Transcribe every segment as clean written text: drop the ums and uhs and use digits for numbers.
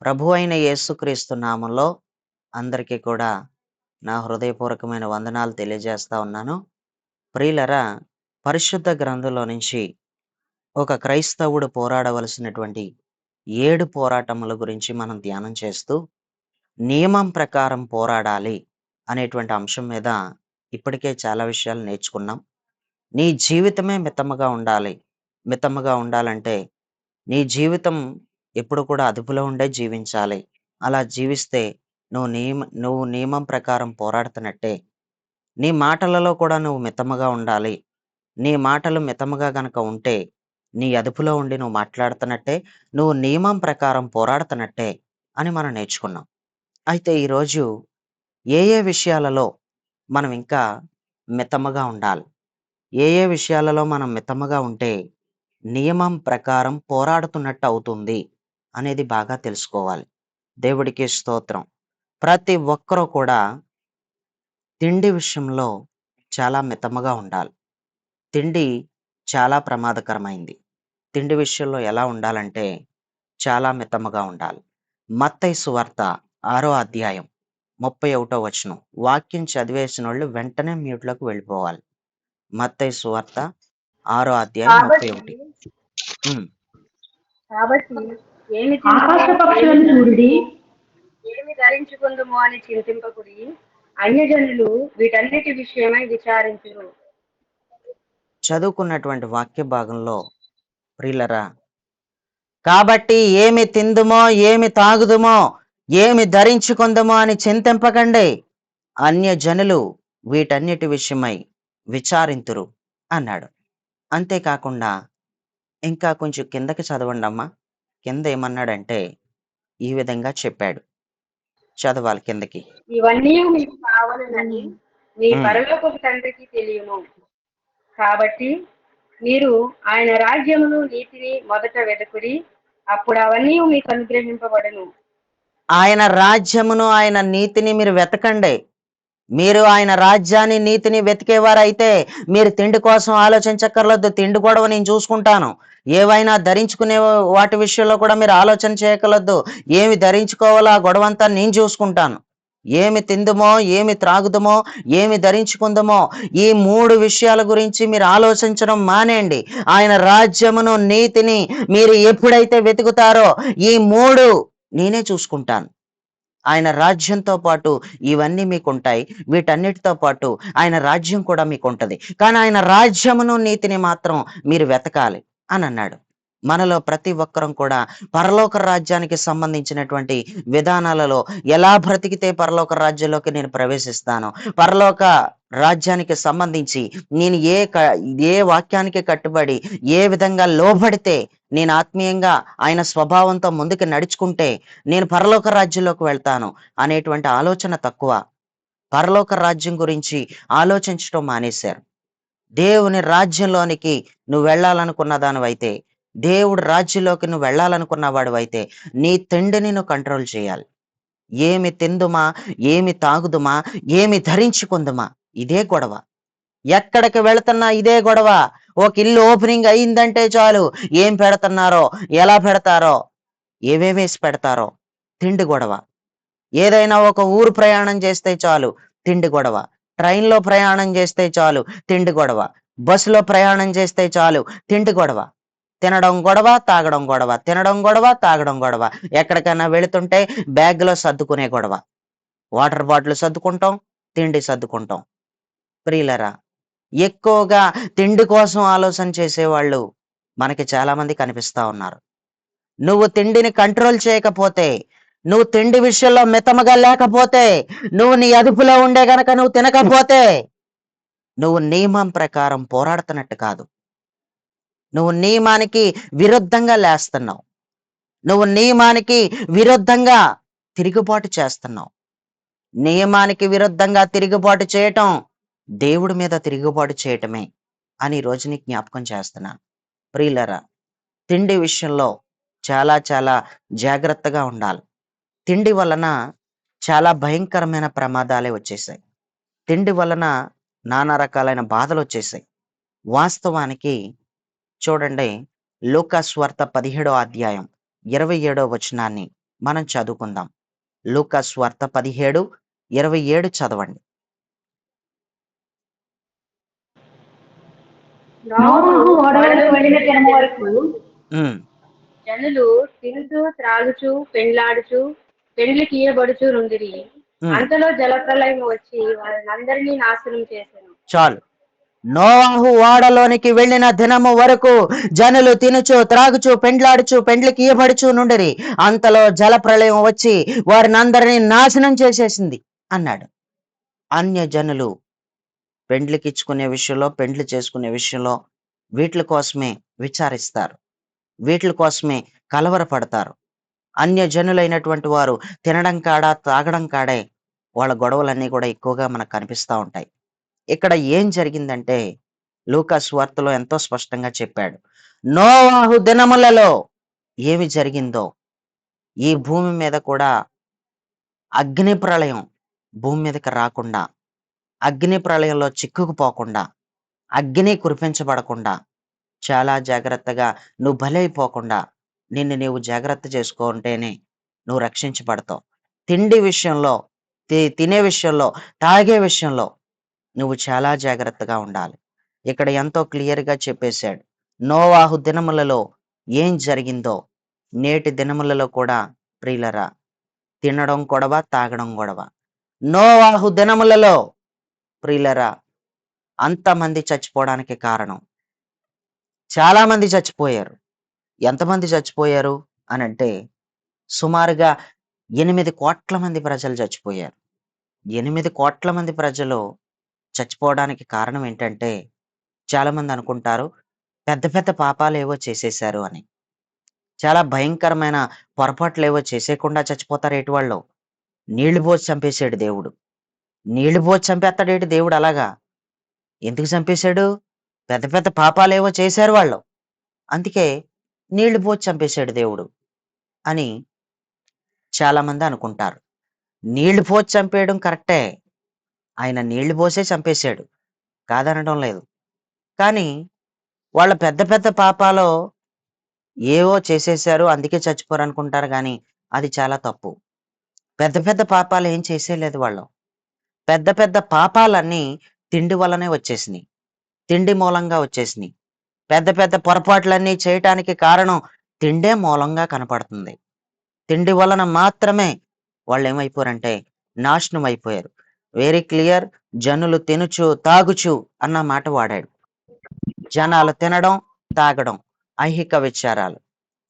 ప్రభువైన యేసుక్రీస్తు నామంలో అందరికీ కూడా నా హృదయపూర్వకమైన వందనాలు తెలియజేస్తా ఉన్నాను. ప్రియులరా, పరిశుద్ధ గ్రంథంలో నుంచి ఒక క్రైస్తవుడు పోరాడవలసినటువంటి 7 పోరాటముల గురించి మనం ధ్యానం చేస్తూ, నియమం ప్రకారం పోరాడాలి అనేటువంటి అంశం మీద ఇప్పటికే చాలా విషయాలు నేర్చుకున్నాం. నీ జీవితమే మితముగా ఉండాలి. మితముగా ఉండాలంటే నీ జీవితం ఎప్పుడు కూడా అదుపులో ఉండే జీవించాలి. అలా జీవిస్తే నువ్వు నియమం ప్రకారం పోరాడుతున్నట్టే. నీ మాటలలో కూడా నువ్వు మితముగా ఉండాలి. నీ మాటలు మితముగా గనక ఉంటే, నీ అదుపులో ఉండి నువ్వు మాట్లాడుతున్నట్టే, నువ్వు నియమం ప్రకారం పోరాడుతున్నట్టే అని మనం నేర్చుకున్నాం. అయితే ఈరోజు ఏ ఏ విషయాలలో మనం ఇంకా మితముగా ఉండాలి? ఏ ఏ విషయాలలో మనం మితముగా ఉంటే నియమం ప్రకారం పోరాడుతున్నట్టు అవుతుంది అనేది బాగా తెలుసుకోవాలి. దేవుడికి స్తోత్రం. ప్రతి ఒక్కరూ కూడా తిండి విషయంలో చాలా మితముగా ఉండాలి. తిండి చాలా ప్రమాదకరమైంది. తిండి విషయంలో ఎలా ఉండాలంటే చాలా మితముగా ఉండాలి. మత్తయి సువార్త 6 అధ్యాయం 31 వచనం. వాక్యం చదివేసినోళ్ళు వెంటనే మ్యూట్‌లోకి వెళ్ళిపోవాలి. మత్తయి సువార్త 6 అధ్యాయం కాబట్టి 31. హ్మ్. కాబట్టి ఏమి ఆకాశ తిందుమో, పక్షులను చూడుడి. ఏమి ధరించుకుందుమో అని చింతింపకుడి. అన్యజనులు వీటన్నిటి విషయమై విచారించురు. చదువుకున్నటువంటి వాక్య భాగంలో ప్రియులరా, కాబట్టి ఏమి తిందుమో, ఏమి తాగుదుమో, ఏమి ధరించుకుందుమో అని చింతింపకండి. అన్యజనులు వీటన్నిటి విషయమై విచారింతురు అన్నాడు. అంతేకాకుండా ఇంకా కొంచెం కిందకి చదవండమ్మా. కింద ఏమన్నాడంటే ఈ విధంగా చెప్పాడు. చదవాలి కిందకి. ఇవన్నీ మీకు కావాలనని మీ ఉమ్. పరలోకపు తండ్రికి తెలియను. కాబట్టి మీరు ఆయన రాజ్యమును నీతిని మొదట వెదకుడి, అప్పుడు అవన్నీ మీకు అనుగ్రహింపబడను. ఆయన రాజ్యమును ఆయన నీతిని మీరు వెతకండి. మీరు ఆయన రాజ్యాన్ని నీతిని వెతికేవారైతే మీరు తిండి కోసం ఆలోచించక్కర్లేదు. తిండి గొడవ నేను చూసుకుంటాను. ఏవైనా ధరించుకునే వాటి విషయంలో కూడా మీరు ఆలోచన చేయకలొద్దు. ఏమి ధరించుకోవాలో ఆ గొడవంతా నేను చూసుకుంటాను. ఏమి తిందుమో, ఏమి త్రాగుదమో, ఏమి ధరించుకుందామో, ఈ 3 విషయాల గురించి మీరు ఆలోచించడం మానేయండి. ఆయన రాజ్యమును నీతిని మీరు ఎప్పుడైతే వెతుకుతారో ఈ 3 నేనే చూసుకుంటాను. ఆయన రాజ్యంతో పాటు ఇవన్నీ మీకుంటాయి. వీటన్నిటితో పాటు ఆయన రాజ్యం కూడా మీకుంటది. కానీ ఆయన రాజ్యమును, నీతిని మాత్రం మీరు వెతకాలి అని అన్నాడు. మనలో ప్రతి ఒక్కరం కూడా పరలోక రాజ్యానికి సంబంధించినటువంటి విధానాలలో ఎలా బ్రతికితే పరలోక రాజ్యంలోకి నేను ప్రవేశిస్తాను, పరలోక రాజ్యానికి సంబంధించి నేను ఏ వాక్యానికి కట్టుబడి ఏ విధంగా లోబడితే నేను ఆత్మీయంగా ఆయన స్వభావంతో ముందుకు నడుచుకుంటే నేను పరలోక రాజ్యంలోకి వెళ్తాను అనేటువంటి ఆలోచన తక్కువ. పరలోక రాజ్యం గురించి ఆలోచించడం మానేశారు. దేవుని రాజ్యంలోనికి నువ్వు వెళ్ళాలనుకున్న దానివైతే, దేవుడు రాజ్యంలోకి నువ్వు వెళ్ళాలనుకున్న వాడివైతే నీ తిండిని నువ్వు కంట్రోల్ చేయాలి. ఏమి తిందుమా, ఏమి తాగుదుమా, ఏమి ధరించుకుందుమా, ఇదే గొడవ. ఎక్కడికి వెళుతున్నా ఇదే గొడవ. ఒక ఇల్లు ఓపెనింగ్ అయిందంటే చాలు ఏం పెడుతున్నారో, ఎలా పెడతారో, ఏవేవేసి పెడతారో, తిండి గొడవ. ఏదైనా ఒక ఊరు ప్రయాణం చేస్తే చాలు తిండి గొడవ. ట్రైన్‌లో ప్రయాణం చేస్తే చాలు తిండి గొడవ. బస్సులో ప్రయాణం చేస్తే చాలు తిండి గొడవ. తినడం గొడవ, తాగడం గొడవ. తినడం గొడవ, తాగడం గొడవ. ఎక్కడికైనా వెళుతుంటే బ్యాగ్‌లో సర్దుకునే గొడవ. వాటర్ బాటిల్ సర్దుకుంటాం, తిండి సర్దుకుంటాం. ప్రియులరా, ఎక్కువగా తిండి కోసం ఆలోచన చేసేవాళ్ళు మనకి చాలా మంది కనిపిస్తా ఉన్నారు. నువ్వు తిండిని కంట్రోల్ చేయకపోతే, నువ్వు తిండి విషయంలో మితముగా లేకపోతే, నువ్వు నీ అదుపులో ఉండే గనక నువ్వు తినకపోతే, నువ్వు నియమం ప్రకారం పోరాడుతున్నట్టు కాదు. నువ్వు నియమానికి విరుద్ధంగా లేస్తున్నావు. నువ్వు నియమానికి విరుద్ధంగా తిరుగుబాటు చేస్తున్నావు. నియమానికి విరుద్ధంగా తిరుగుబాటు చేయటం దేవుడి మీద తిరుగుబాటు చేయటమే అని ఈ రోజు నీకు జ్ఞాపకం చేస్తున్నాను. ప్రియులరా, తిండి విషయంలో చాలా చాలా జాగ్రత్తగా ఉండాలి. తిండి వలన చాలా భయంకరమైన ప్రమాదాలే వచ్చేసాయి. తిండి వలన నానా రకాలైన బాధలొచ్చేసాయి. వాస్తవానికి చూడండి, లూకా సువార్త 17 అధ్యాయం 27 వచనాన్ని మనం చదువుకుందాం. లూకా స్వార్త 17:27 చదవండి. నోవహు ఓడలోకి వెళ్ళిన దినము వరకు ఉమ్, జనులు తినుచు త్రాగుచు పెండ్లాడుచు పెండ్లికి ఇయ్యబడుచు నుండిరి. ఉమ్, అంతలో జలప్రలయం వచ్చి వారినందరినీ నాశనం చేసెను. చాలు. నోవాహు ఓడలోనికి వెళ్ళిన దినము వరకు జనులు తినుచు త్రాగుచు పెండ్లాడుచు పెండ్లికి ఇయ్యబడుచు నుండిరి. అంతలో జల ప్రళయం వచ్చి వారినందరినీ నాశనం చేసేసింది అన్నాడు. అన్య జనులు పెండ్లికిచ్చుకునే విషయంలో, పెండ్లి చేసుకునే విషయంలో వీట్ల కోసమే విచారిస్తారు. వీట్ల కోసమే కలవరపడతారు. అన్య జనులైనటువంటి వారు తినడం కాడ, తాగడం కాడే వాళ్ళ గొడవలన్నీ కూడా ఎక్కువగా మనకు కనిపిస్తా ఉంటాయి. ఇక్కడ ఏం జరిగిందంటే లూకా సువార్తలో ఎంతో స్పష్టంగా చెప్పాడు. నోవాహు దినములలో ఏమి జరిగిందో ఈ భూమి మీద కూడా అగ్ని ప్రళయం భూమి మీదకి రాకుండా, అగ్ని ప్రళయంలో చిక్కుకుపోకుండా, అగ్ని కురిపించబడకుండా చాలా జాగ్రత్తగా నువ్వు బలైపోకుండా నిన్ను నీవు జాగ్రత్త చేసుకుంటేనే నువ్వు రక్షించబడతావు. తిండి విషయంలో, తినే విషయంలో, తాగే విషయంలో నువ్వు చాలా జాగ్రత్తగా ఉండాలి. ఇక్కడ ఎంతో క్లియర్‌గా చెప్పేశాడు. నోవాహు దినములలో ఏం జరిగిందో నేటి దినములలో కూడా ప్రియులరా తినడం గొడవ, తాగడం గొడవ. నోవాహు దినములలో ప్రియులరా అంతమంది చచ్చిపోవడానికి కారణం. చాలా మంది చచ్చిపోయారు. ఎంతమంది చచ్చిపోయారు అనంటే సుమారుగా 8,00,00,000 మంది ప్రజలు చచ్చిపోయారు. 8,00,00,000 మంది ప్రజలు చచ్చిపోవడానికి కారణం ఏంటంటే చాలామంది అనుకుంటారు పెద్ద పెద్ద పాపాలేవో చేసేశారు అని. చాలా భయంకరమైన పొరపాట్లేవో చేసేయకుండా చచ్చిపోతారేటి వాళ్ళు. నీళ్లు పోసి చంపేసాడు దేవుడు. నీళ్లు పోసి చంపేస్తాడేటి దేవుడు అలాగా? ఎందుకు చంపేశాడు? పెద్ద పెద్ద పాపాలేవో చేశారు వాళ్ళు. అందుకే నీళ్లు పోసి చంపేశాడు దేవుడు అని చాలామంది అనుకుంటారు. నీళ్లు పోసి చంపేయడం కరెక్టే. ఆయన నీళ్లు పోసే చంపేశాడు. కాదనడం లేదు. కానీ వాళ్ళ పెద్ద పెద్ద పాపాలు ఏవో చేసేశారు అందుకే చచ్చిపోరనుకుంటారు గానీ అది చాలా తప్పు. పెద్ద పెద్ద పాపాలు ఏం చేసేయలేదు వాళ్ళు. పెద్ద పెద్ద పాపాలన్నీ తిండి వల్లనే వచ్చేసినియి. తిండి మూలంగా వచ్చేసినియి. పెద్ద పెద్ద పొరపాట్లన్నీ చేయటానికి కారణం తిండే మూలంగా కనపడుతుంది. తిండి వలన మాత్రమే వాళ్ళేమైపోయారంటే నాశనం అయిపోయారు. Very clear. జనులు తినుచు, తాగుచు అన్న మాట వాడాడు. జనాలు తినడం, తాగడం, ఐహిక విచారాలు.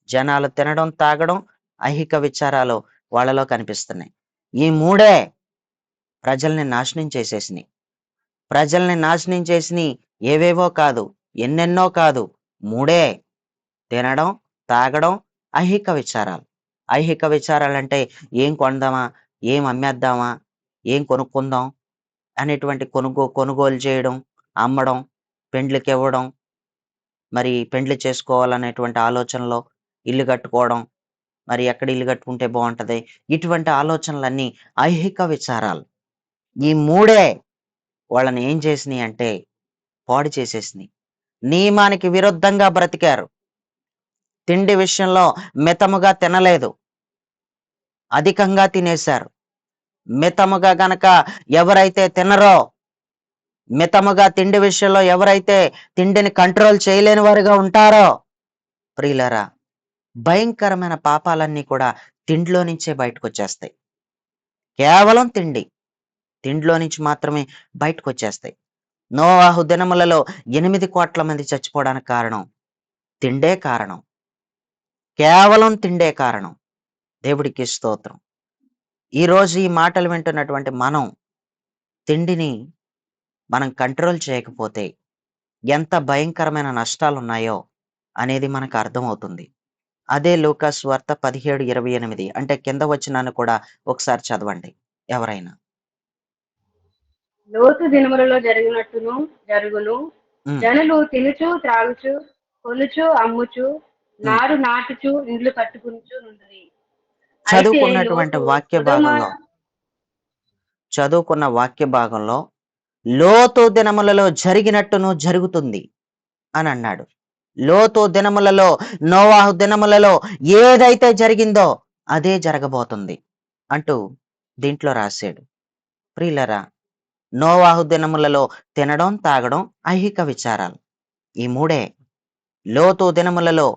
జనాలు తినడం, తాగడం, ఐహిక విచారాలు వాళ్ళలో కనిపిస్తున్నాయి. ఈ మూడే ప్రజల్ని నాశనం చేసేసినియి. ప్రజల్ని నాశనం చేసినియి ఏవేవో కాదు, ఎన్నెన్నో కాదు. మూడే తినడం, తాగడం, ఐహిక విచారాలు. ఐహిక విచారాలంటే ఏం కొందామా? ఏం అమ్మేద్దామా? ఏం కొనుక్కుందాం? అనేటువంటి కొనుగోలు చేయడం, అమ్మడం, పెండ్లికివ్వడం, మరి పెండ్లి చేసుకోవాలనేటువంటి ఆలోచనలో ఇల్లు కట్టుకోవడం, మరి ఎక్కడ ఇల్లు కట్టుకుంటే బావుంటది? ఇటువంటి ఆలోచనలన్నీ ఐహిక విచారాలు. ఈ మూడే వాళ్ళని ఏం చేసినియంటే పాడు చేసేసినియి. నియమానికి విరుద్ధంగా బ్రతికారు. తిండి విషయంలో మితముగా తినలేదు. అధికంగా తినేశారు. మితముగా గనక ఎవరైతే తినరో, మితముగా తిండి విషయంలో ఎవరైతే తిండిని కంట్రోల్ చేయలేని వారుగా ఉంటారో, ప్రియులారా భయంకరమైన పాపాలన్నీ కూడా తిండిలో నుంచే బయటకొచ్చేస్తాయి. కేవలం తిండి. తిండిలో నుంచి మాత్రమే బయటకొచ్చేస్తాయి. నోవాహు దినములలో 8,00,00,000 మంది చచ్చిపోవడానికి కారణం తిండే కారణం. కేవలం తిండే కారణం. దేవుడికి స్తోత్రం. ఈరోజు ఈ మాటలు వింటున్నటువంటి మనం తిండిని మనం కంట్రోల్ చేయకపోతే ఎంత భయంకరమైన నష్టాలున్నాయో అనేది మనకు అర్థమవుతుంది. అదే లూకా సువార్త 17:28 అంటే కింద వచనాన్ని కూడా ఒకసారి చదవండి ఎవరైనా. లోతు దినములలో జరిగినట్టును జరుగును. హ్మ్. జనులు తినుచు త్రాగుచు కొనుచు అమ్ముచు హ్మ్. నారు నాటుచు ఇండ్లు కట్టుకునుచు నుండిరి. అయితే చదువుకున్న వాక్య భాగంలో లోతు దినములలో జరిగినట్టును జరుగుతుంది అని అన్నాడు. లోతు దినములలో, నోవాహు దినములలో ఏదైతే జరిగిందో అదే జరగబోతుంది అంటూ దీంట్లో రాశాడు. ప్రియులరా, నోవాహు దినములలో తినడం, తాగడం, ఐహిక విచారాలు. ఈ మూడే. లోతు దినములలో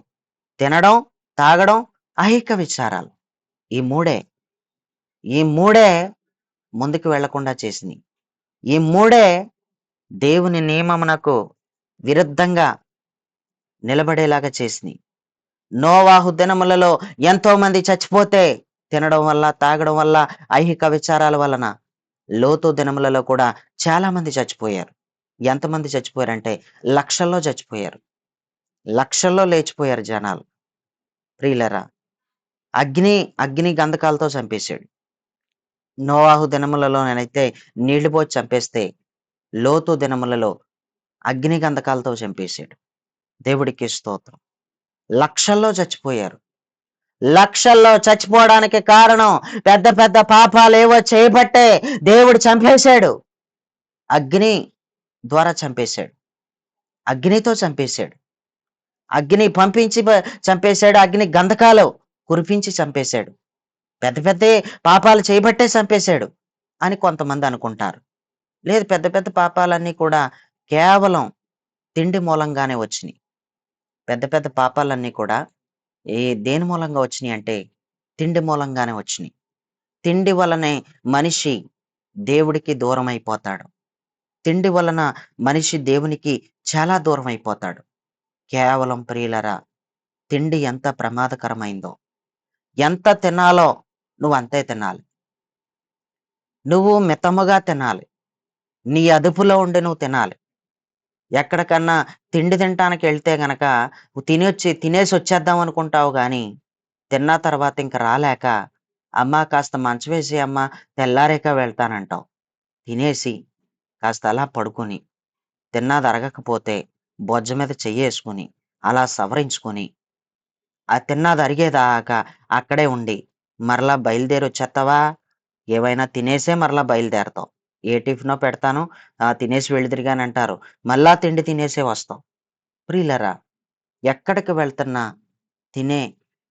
తినడం, తాగడం, ఐహిక విచారాలు. ఈ మూడే. ఈ మూడే ముందుకు వెళ్ళకుండా చేసినియి. ఈ మూడే దేవుని నియమమునకు విరుద్ధంగా నిలబడేలాగా చేసినియి. నోవాహు దినములలో ఎంతో మంది చచ్చిపోతే తినడం వల్ల, తాగడం వల్ల, ఐహిక విచారాల వలన. లోతు దినములలో కూడా చాలా మంది చచ్చిపోయారు. ఎంతమంది చచ్చిపోయారంటే లక్షల్లో చచ్చిపోయారు. లక్షల్లో లేచిపోయారు జనాలు. ప్రియులరా, అగ్ని అగ్ని గంధకాలతో చంపేశాడు. నోవాహు దినములలోనైతే నీళ్లు పోసి చంపేస్తే, లోతు దినములలో అగ్ని గంధకాలతో చంపేశాడు. దేవుడికి స్తోత్రం. లక్షల్లో చచ్చిపోయారు. లక్షల్లో చచ్చిపోవడానికి కారణం పెద్ద పెద్ద పాపాలేవో చేయబట్టే దేవుడు చంపేశాడు. అగ్ని ద్వారా చంపేశాడు. అగ్నితో చంపేశాడు. అగ్ని పంపించి చంపేశాడు. అగ్ని గంధకాలు కురిపించి చంపేశాడు. పెద్ద పెద్ద పాపాలు చేయబట్టే చంపేశాడు అని కొంతమంది అనుకుంటారు. లేదు, పెద్ద పెద్ద పాపాలన్నీ కూడా కేవలం తిండి మూలంగానే వచ్చినాయి. పెద్ద పెద్ద పాపాలన్నీ కూడా దేని మూలంగా వచ్చినాయి అంటే తిండి మూలంగానే వచ్చినాయి. తిండి వలనే మనిషి దేవుడికి దూరం అయిపోతాడు. తిండి వలన మనిషి దేవునికి చాలా దూరం అయిపోతాడు. కేవలం ప్రియులరా, తిండి ఎంత ప్రమాదకరమైందో, ఎంత తినాలో నువ్వు అంతే తినాలి. నువ్వు మితముగా తినాలి. నీ అదుపులో ఉండి నువ్వు తినాలి. ఎక్కడికన్నా తిండి తినటానికి వెళ్తే గనక తినేసి వచ్చేద్దాం అనుకుంటావు గాని, తిన్న తర్వాత ఇంక రాలేక, అమ్మా కాస్త మంచం వేసేయి అమ్మా తెల్లారాక వెళ్తానంటావు. తినేసి కాస్త అలా పడుకొని, తిన్నది అరగకపోతే బొజ్జ మీద చెయ్యేసుకొని, అలా సవరించుకొని, ఆ తిన్నది అరిగేదాకా అక్కడే ఉండి, మరలా బయలుదేరొచ్చేత్తావా? ఏవైనా తినేసే మరలా బయలుదేరతావు. ఏ టిఫినో పెడతాను, తినేసి వెళ్దురు గాని అంటారు. మళ్ళా తిండి తినేసే వస్తావు. ప్రియులరా, ఎక్కడికి వెళ్తున్నా తినే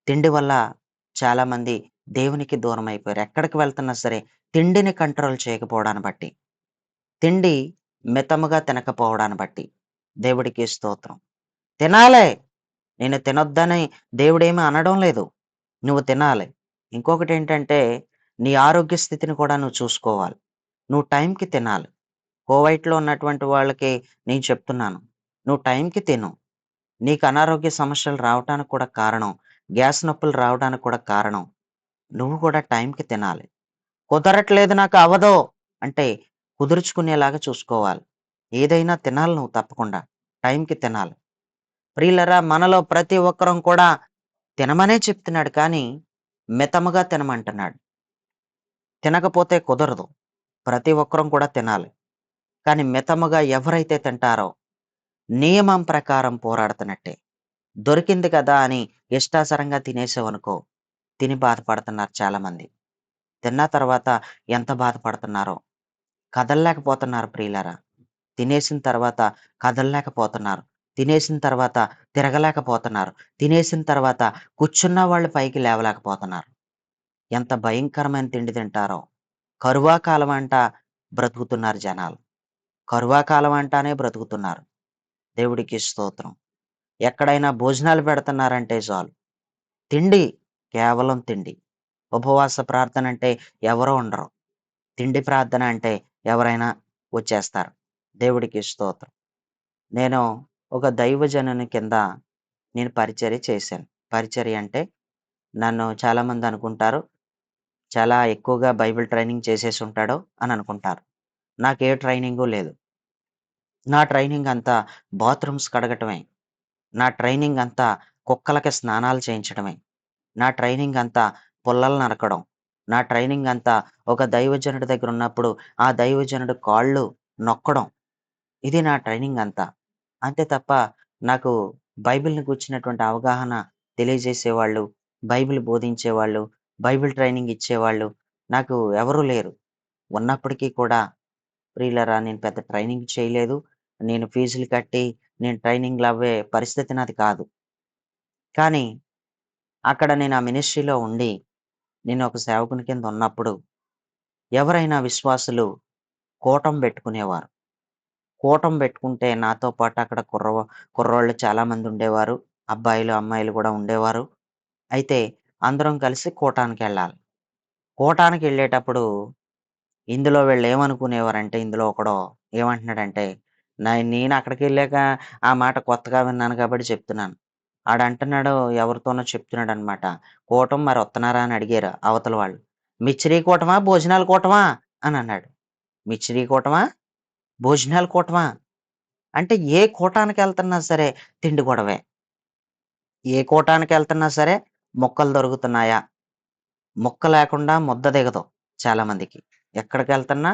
తిండి వల్ల చాలామంది దేవునికి దూరం అయిపోయారు. ఎక్కడికి వెళ్తున్నా సరే తిండిని కంట్రోల్ చేయకపోవడాన్ని బట్టి, తిండి మితముగా తినకపోవడాన్ని బట్టి. దేవుడికి స్తోత్రం. తినాలే. నేను తినొద్దని దేవుడేమి అనడం లేదు. నువ్వు తినాలి. ఇంకొకటేంటంటే, నీ ఆరోగ్య స్థితిని కూడా నువ్వు చూసుకోవాలి. నువ్వు టైంకి తినాలి. కువైట్‌లో ఉన్నటువంటి వాళ్ళకి నేను చెప్తున్నాను. నువ్వు టైంకి తిను. నీకు అనారోగ్య సమస్యలు రావటానికి కూడా కారణం, గ్యాస్ నొప్పులు రావడానికి కూడా కారణం, నువ్వు కూడా టైంకి తినాలి. కుదరట్లేదు నాకు అవ్వదు అంటే కుదుర్చుకునేలాగా చూసుకోవాలి. ఏదైనా తినాలి నువ్వు తప్పకుండా. టైంకి తినాలి. ప్రియులరా, మనలో ప్రతి ఒక్కరం కూడా తినమనే చెప్తున్నాడు కానీ, మితముగా తినమంటున్నాడు. తినకపోతే కుదరదు. ప్రతి ఒక్కరం కూడా తినాలి. కానీ మితముగా ఎవరైతే తింటారో, నియమం ప్రకారం పోరాడుతున్నట్టే. దొరికింది కదా అని ఇష్టాసరంగా తినేసావనుకో, తిని బాధపడుతున్నారు చాలామంది. తిన్న తర్వాత ఎంత బాధపడుతున్నారో. కదలలేకపోతున్నారు ప్రియులారా. తినేసిన తర్వాత కదలలేకపోతున్నారు. తినేసిన తర్వాత తిరగలేకపోతున్నారు. తినేసిన తర్వాత కూర్చున్న వాళ్ళు పైకి లేవలేకపోతున్నారు. ఎంత భయంకరమైన తిండి తింటారో. కరువా కాలం అంట బ్రతుకుతున్నారు జనాలు. కరువా కాలం అంటానే బ్రతుకుతున్నారు. దేవుడికి స్తోత్రం. ఎక్కడైనా భోజనాలు పెడుతున్నారంటే చాలు. తిండి, కేవలం తిండి. ఉపవాస ప్రార్థన అంటే ఎవరు ఉండరు. తిండి ప్రార్థన అంటే ఎవరైనా వచ్చేస్తారు. దేవుడికి స్తోత్రం. నేను ఒక దైవజనుని కింద నేను పరిచర్య చేశాను. పరిచర్య అంటే నన్ను చాలామంది అనుకుంటారు, చాలా ఎక్కువగా బైబిల్ ట్రైనింగ్ చేసేసి ఉంటాడు అని అనుకుంటారు. నాకే ట్రైనింగు లేదు. నా ట్రైనింగ్ అంతా బాత్రూమ్స్ కడగటమే. నా ట్రైనింగ్ అంతా కుక్కలకి స్నానాలు చేయించడమే. నా ట్రైనింగ్ అంతా పుల్లలు నరకడం. నా ట్రైనింగ్ అంతా ఒక దైవజనుడి దగ్గర ఉన్నప్పుడు ఆ దైవజనుడి కాళ్ళు నొక్కడం. ఇది నా ట్రైనింగ్ అంతా. అంతే తప్ప నాకు బైబిల్‌ని గూర్చినటువంటి అవగాహన తెలియజేసేవాళ్ళు, బైబిల్ బోధించేవాళ్ళు, బైబిల్ ట్రైనింగ్ ఇచ్చేవాళ్ళు నాకు ఎవరూ లేరు. ఉన్నప్పటికీ కూడా ప్రియులారా, నేను పెద్ద ట్రైనింగ్ చేయలేదు. నేను ఫీజులు కట్టి నేను ట్రైనింగ్‌లు అవ్వే పరిస్థితి నాది కాదు. కానీ అక్కడ నేను ఆ మినిస్ట్రీలో ఉండి నేను ఒక సేవకుని కింద ఉన్నప్పుడు ఎవరైనా విశ్వాసులు కూటం పెట్టుకునేవారు. కూటం పెట్టుకుంటే నాతో పాటు అక్కడ కుర్రోళ్ళు చాలామంది ఉండేవారు. అబ్బాయిలు, అమ్మాయిలు కూడా ఉండేవారు. అయితే అందరం కలిసి కూటానికెళ్ళాలి. కూటానికెళ్ళేటప్పుడు ఇందులో వీళ్ళేమనుకునేవారంటే, ఇందులో ఒకడు ఏమంటున్నాడంటే, నేను అక్కడికెళ్ళాక ఆ మాట కొత్తగా విన్నాను కాబట్టి చెప్తున్నాను. ఆడంటున్నాడు ఎవరితోనో చెప్తున్నాడనమాట. కూటం మరి వత్తన్నారా అని అడిగారు అవతల వాళ్ళు. మిచ్చిరి కూటమా? భోజనాల కూటమా? అనన్నాడు. మిచ్చిరి కూటమా? భోజనాల కూటమా? అంటే ఏ కూటానికెళ్తున్నా సరే తిండి గొడవే. ఏ కూటానికెళ్తున్నా సరే ముక్కలు దొరుకుతున్నాయా? ముక్క లేకుండా ముద్ద దిగదు చాలా మందికి. ఎక్కడికెళ్తున్నా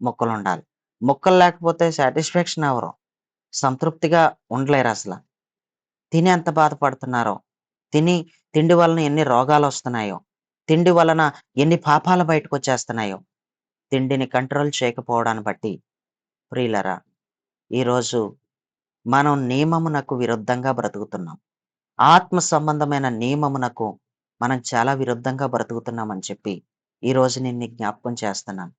ముక్కలుండాలి. ముక్కలు లేకపోతే సాటిస్ఫాక్షన్ అవ్వరు. సంతృప్తిగా ఉండలేరసల. తిని ఎంత బాధపడుతున్నారో. తిని తిండి వలన ఎన్ని రోగాలొస్తున్నాయో. తిండి వలన ఎన్ని పాపాలు బయటకొచ్చేస్తున్నాయో. తిండిని కంట్రోల్ చేయకపోవడాన్ని బట్టి ప్రియులారా, ఈరోజు మనం నియమమునకు విరుద్ధంగా బ్రతుకుతున్నాం. ఆత్మ సంబంధమైన నియమమునకు మనం చాలా విరుద్ధంగా బ్రతుకుతున్నామని చెప్పి ఈరోజు నేను నీకు జ్ఞాపకం చేస్తున్నాను.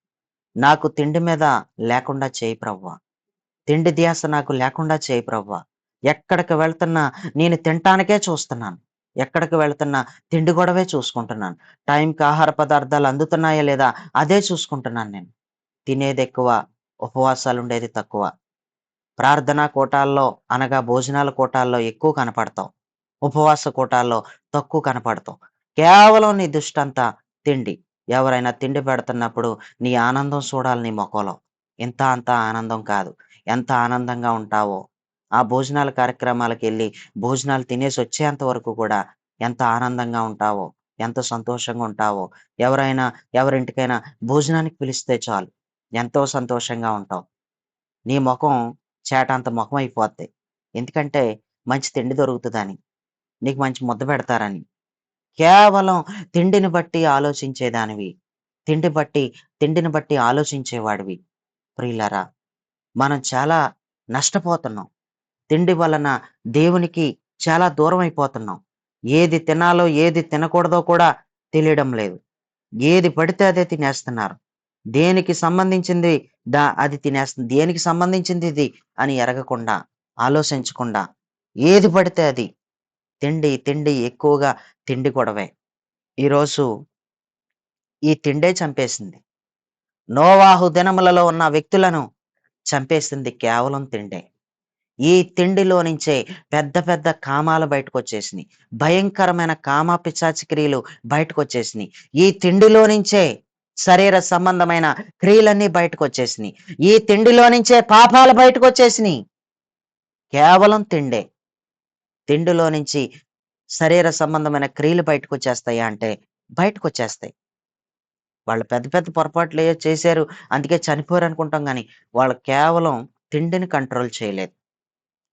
నాకు తిండి మీద లేకుండా చేయి ప్రభువా. తిండి ధ్యాస నాకు లేకుండా చేయి ప్రభువా. ఎక్కడికి వెళ్తున్నా నేను తినటానికే చూస్తున్నాను. ఎక్కడికి వెళ్తున్నా తిండి గొడవే చూసుకుంటున్నాను. టైంకి ఆహార పదార్థాలు అందుతున్నాయా లేదా అదే చూసుకుంటున్నాను నేను. తినేదెక్కువ, ఉపవాసాలుండేది తక్కువ. ప్రార్థనా కూటాల్లో అనగా భోజనాల కూటాల్లో ఎక్కువ కనపడతావు. ఉపవాస కూటాల్లో తక్కువ కనపడతావు. కేవలం నీ దృష్టంతా తిండి. ఎవరైనా తిండి పెడుతున్నప్పుడు నీ ఆనందం చూడాలి నీ మొఖంలో. ఇంత అంత ఆనందం కాదు. ఎంత ఆనందంగా ఉంటావో, ఆ భోజనాల కార్యక్రమాలకెళ్ళి భోజనాలు తినేసొచ్చేంత వరకు కూడా ఎంత ఆనందంగా ఉంటావో, ఎంత సంతోషంగా ఉంటావో, ఎవరైనా ఎవరింటికైనా భోజనానికి పిలిస్తే చాలు ఎంతో సంతోషంగా ఉంటావు. నీ మొఖం చేటంత మొఖం అయిపోద్ది. ఎందుకంటే మంచి తిండి దొరుకుతదని. నీకు మంచి ముద్ద పెడతారని. కేవలం తిండిని బట్టి ఆలోచించేదానివి. తిండిని బట్టి ఆలోచించేవాడివి. ప్రియులారా! మనం చాలా నష్టపోతున్నాం. తిండి వలన దేవునికి చాలా దూరమైపోతున్నాం. ఏది తినాలో, ఏది తినకూడదో కూడా తెలియడం లేదు. ఏది పడితే అదే తినేస్తున్నారు. దేనికి సంబంధించింది అది దేనికి సంబంధించింది ఇది అని ఎరగకుండా, ఆలోచించకుండా ఏది పడితే అది తిండి ఎక్కువగా తిండి గొడవే. ఈరోజు ఈ తిండే చంపేసింది. నోవాహు దినములలో ఉన్న వ్యక్తులను చంపేసింది కేవలం తిండే. ఈ తిండిలో నుంచే పెద్ద పెద్ద కామాలు బయటకొచ్చేసినియి. భయంకరమైన పిశాచ క్రియలు బయటకొచ్చేసినియి. ఈ తిండిలో నుంచే శరీర సంబంధమైన క్రియలన్నీ బయటకొచ్చేసినియి. ఈ తిండిలో నుంచే పాపాలు బయటకొచ్చేసినియి. కేవలం తిండే. తిండిలో నుంచి శరీర సంబంధమైన క్రియలు బయటకొచ్చేస్తాయా అంటే బయటకొచ్చేస్తాయి. వాళ్ళు పెద్ద పెద్ద పొరపాట్లేయో చేశారు. అందుకే చనిపోయారనుకుంటాం గానీ, వాళ్ళు కేవలం తిండిని కంట్రోల్ చేయలేదు.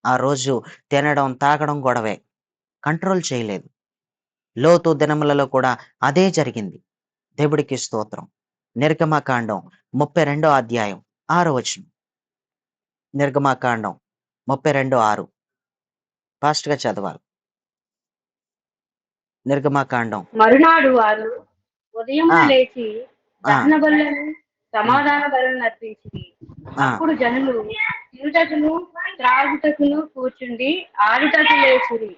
ఆ రోజు తినడం, తాగడం గొడవే. కంట్రోల్ చేయలేదు. లోతు దినములలో కూడా అదే జరిగింది. దేవుడికి స్తోత్రం. నిర్గమకాండం 32 అధ్యాయం 6 వచనం. నిర్గమకాండం 32:6 ఫాస్ట్‌గా చదవాలి. నిర్గమకాండం. మరునాడు వారు ఉదయమున ఆ! లేచి ఆ! దహన బలులను హ్మ్. సమాధాన బలులను అర్పించిరి. ఆ! అప్పుడు జనులు తినుటకును త్రాగుటకును కూర్చుండి ఆడుటకు లేచిరి.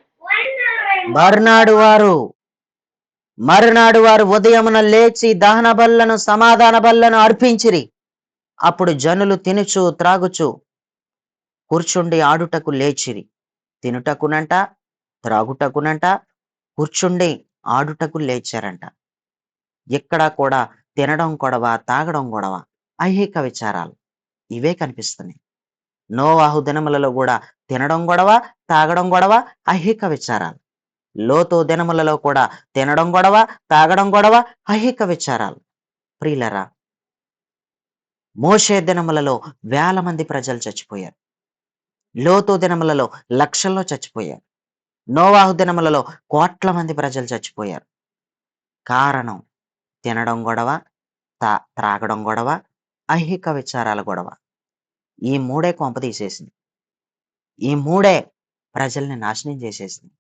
మరునాడు వారు మరునాడు వారు ఉదయమున లేచి దహన బలులను, సమాధాన బలులను అర్పించిరి. అప్పుడు జనులు తినుచు, త్రాగుచు, కూర్చుండి ఆడుటకు లేచిరి. తినుటకునంట, త్రాగుటకునంట, కూర్చుండి ఆడుటకు లేచారంట. ఇక్కడ కూడా తినడం గొడవ, తాగడం గొడవ, ఐహిక విచారాలు ఇవే కనిపిస్తున్నాయి. నోవాహు దినములలో గూడా తినడం గొడవ, తాగడం గొడవ, ఐహిక విచారాలు. లోతు దినములలో కూడా తినడం గొడవ, తాగడం గొడవ, ఐహిక విచారాలు. ప్రియులరా, మోషే దినములలో వేల మంది ప్రజలు చచ్చిపోయారు. లోతు దినములలో లక్షల్లో చచ్చిపోయారు. నోవాహు దినములలో కోట్ల మంది ప్రజలు చచ్చిపోయారు. కారణం తినడం గొడవ, త్రాగడం గొడవ, ఐహిక విచారాల గొడవ. ఈ మూడే కొంపదీసేసింది. ఈ మూడే ప్రజల్ని నాశనం చేసేసింది.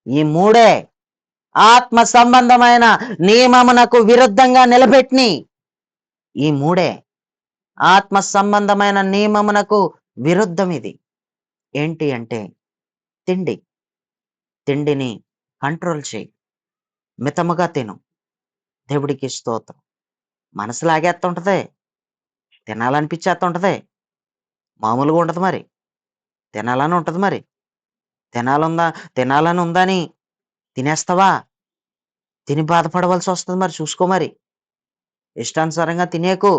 ఈ మూడే ఆత్మ సంబంధమైన నియమమునకు విరుద్ధంగా నిలబెట్టిని ఈ మూడే. ఆత్మ సంబంధమైన నియమమునకు విరుద్ధం ఇది. ఏంటి అంటే తిండి. తిండిని కంట్రోల్ చేయి. మితముగా తిను. దేవుడికి స్తోత్రం. మనసు లాగేస్తుంటది. తినాలనిపించేస్తుంటది. మామూలుగా ఉండదు మరి. తినాలని ఉంటది మరి. తినాలుందా తినాలని ఉందని తినేస్తావా? తిని బాధపడవలసొస్తది మరి చూసుకో మరి. ఇష్టానుసారంగా తినేకు.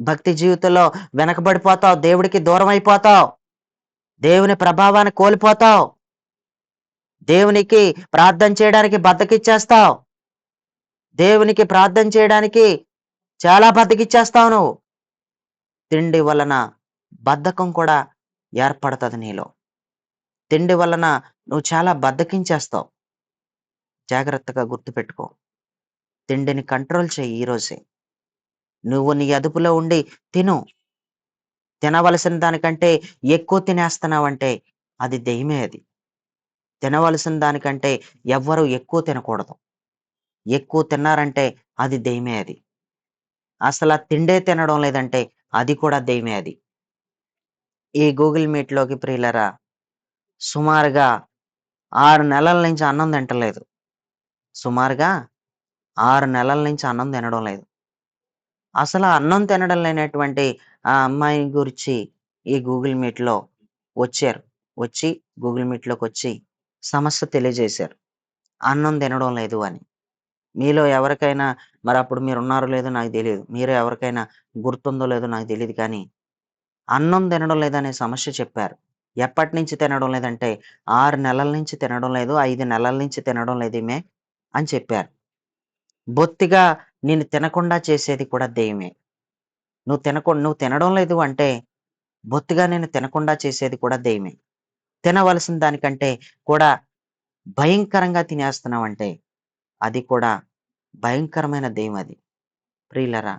భక్తి జీవితంలో వెనకబడిపోతావు. దేవుడికి దూరమైపోతావు. దేవుని ప్రభావాన్ని కోల్పోతావు. దేవునికి ప్రార్థన చేయడానికి బద్ధకిచ్చేస్తావు. దేవునికి ప్రార్థన చేయడానికి చాలా బద్ధకిచ్చేస్తావు నువ్వు. తిండి వలన బద్ధకం కూడా ఏర్పడతది నీలో. తిండి వలన నువ్వు చాలా బద్ధకించేస్తావు. జాగ్రత్తగా గుర్తుపెట్టుకో. తిండిని కంట్రోల్ చెయ్యి ఈరోజే. నువ్వు నీ అదుపులో ఉండి తిను. తినవలసిన దానికంటే ఎక్కువ తినేస్తున్నావంటే అది దెయ్యమే అది. తినవలసిన దానికంటే ఎవ్వరు ఎక్కువ తినకూడదు. ఎక్కువ తిన్నారంటే అది దెయ్యమే అది. అసల తిండే తినడం లేదంటే అది కూడా దెయ్యమే అది. ఈ గూగుల్ మీట్‌లోకి ప్రియులారా సుమారుగా 6 నెలల నుంచి అన్నం తింటలేదు. సుమారుగా 6 నెలల నుంచి అన్నం తినడం లేదు. అసల అన్నం తినడం లేనటువంటి ఆ అమ్మాయి గురించి ఈ గూగుల్ మీట్‌లో వచ్చారు. వచ్చి గూగుల్ మీట్‌లోకొచ్చి సమస్య తెలియజేశారు. అన్నం తినడం లేదు అని. మీలో ఎవరికైనా మరప్పుడు మీరున్నారో లేదో నాకు తెలీదు. మీలో ఎవరికైనా గుర్తుందో లేదో నాకు తెలీదు కానీ, అన్నం తినడం లేదనే సమస్య చెప్పారు. ఎప్పటినుంచి తినడం లేదంటే, 6 నెలల నుంచి తినడం లేదు, 5 నెలల నుంచి తినడం లేదు ఈమె అని చెప్పారు. బొత్తిగా నిన్ను తినకుండా చేసేది కూడా దెయ్యమే. నువ్వు తినడం లేదు అంటే, బొత్తిగా నిన్ను తినకుండా చేసేది కూడా దెయ్యమే. తినవలసిన దానికంటే కూడా భయంకరంగా తినేస్తున్నావంటే, అది కూడా భయంకరమైన దెయ్యం అది. ప్రియులారా!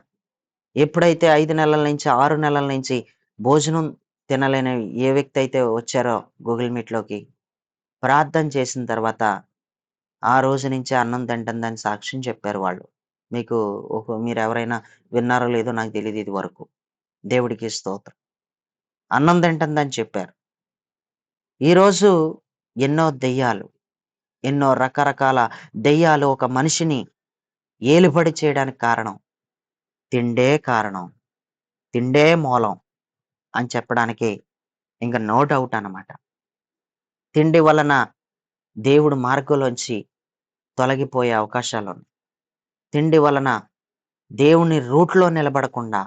ఎప్పుడైతే 5 నెలల నుంచి, 6 నెలల నుంచి భోజనం తినలేని ఏ వ్యక్తి అయితే వచ్చారో గూగుల్ మీట్‌లోకి, ప్రార్థన చేసిన తర్వాత ఆ రోజు నుంచే అన్నం తింటుందని సాక్ష్యం చెప్పారు వాళ్ళు. మీకు మీరెవరైనా విన్నారో లేదో నాకు తెలీదు ఇదివరకు. దేవుడికి స్తోత్రం. అన్నం తింటుందని చెప్పారు. ఈరోజు ఎన్నో దెయ్యాలు, ఎన్నో రకరకాల దెయ్యాలు ఒక మనిషిని ఏలుబడి చేయడానికి కారణం తిండే కారణం. తిండే మూలం అని చెప్పడానికి ఇంక నో డౌట్ అనమాట. తిండి వలన దేవుడు మార్గంలోంచి తొలగిపోయే అవకాశాలున్నాయి. తిండి వలన దేవుని రూట్‌లో నిలబడకుండా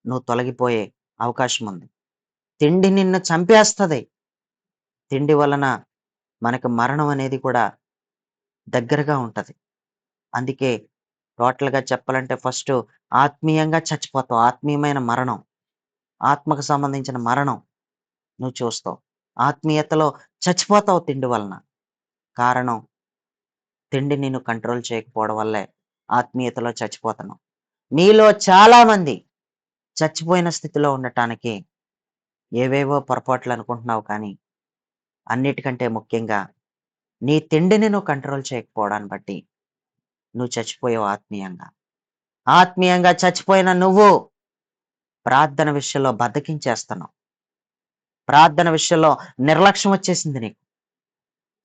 నువ్వు తొలగిపోయే అవకాశం ఉంది. తిండి నిన్ను చంపేస్తది. తిండి వలన మనకు మరణం అనేది కూడా దగ్గరగా ఉంటది. అందుకే టోటల్‌గా చెప్పాలంటే ఫస్టు ఆత్మీయంగా చచ్చిపోతావు. ఆత్మీయమైన మరణం. ఆత్మకు సంబంధించిన మరణం నువ్వు చూస్తావు. ఆత్మీయతలో చచ్చిపోతావు తిండి వలన. కారణం తిండి నిన్ను కంట్రోల్ చేయకపోవడం వల్లే ఆత్మీయతలో చచ్చిపోతున్నావు. నీలో చాలామంది చచ్చిపోయిన స్థితిలో ఉండటానికి ఏవేవో పొరపాట్లు అనుకుంటున్నావు కానీ, అన్నిటికంటే ముఖ్యంగా నీ తిండిని నువ్వు కంట్రోల్ చేయకపోవడాన్ని బట్టి నువ్వు చచ్చిపోయావు ఆత్మీయంగా. ఆత్మీయంగా చచ్చిపోయిన నువ్వు ప్రార్థన విషయంలో బద్ధకించేస్తున్నావు. ప్రార్థన విషయంలో నిర్లక్ష్యం వచ్చేసింది నీకు.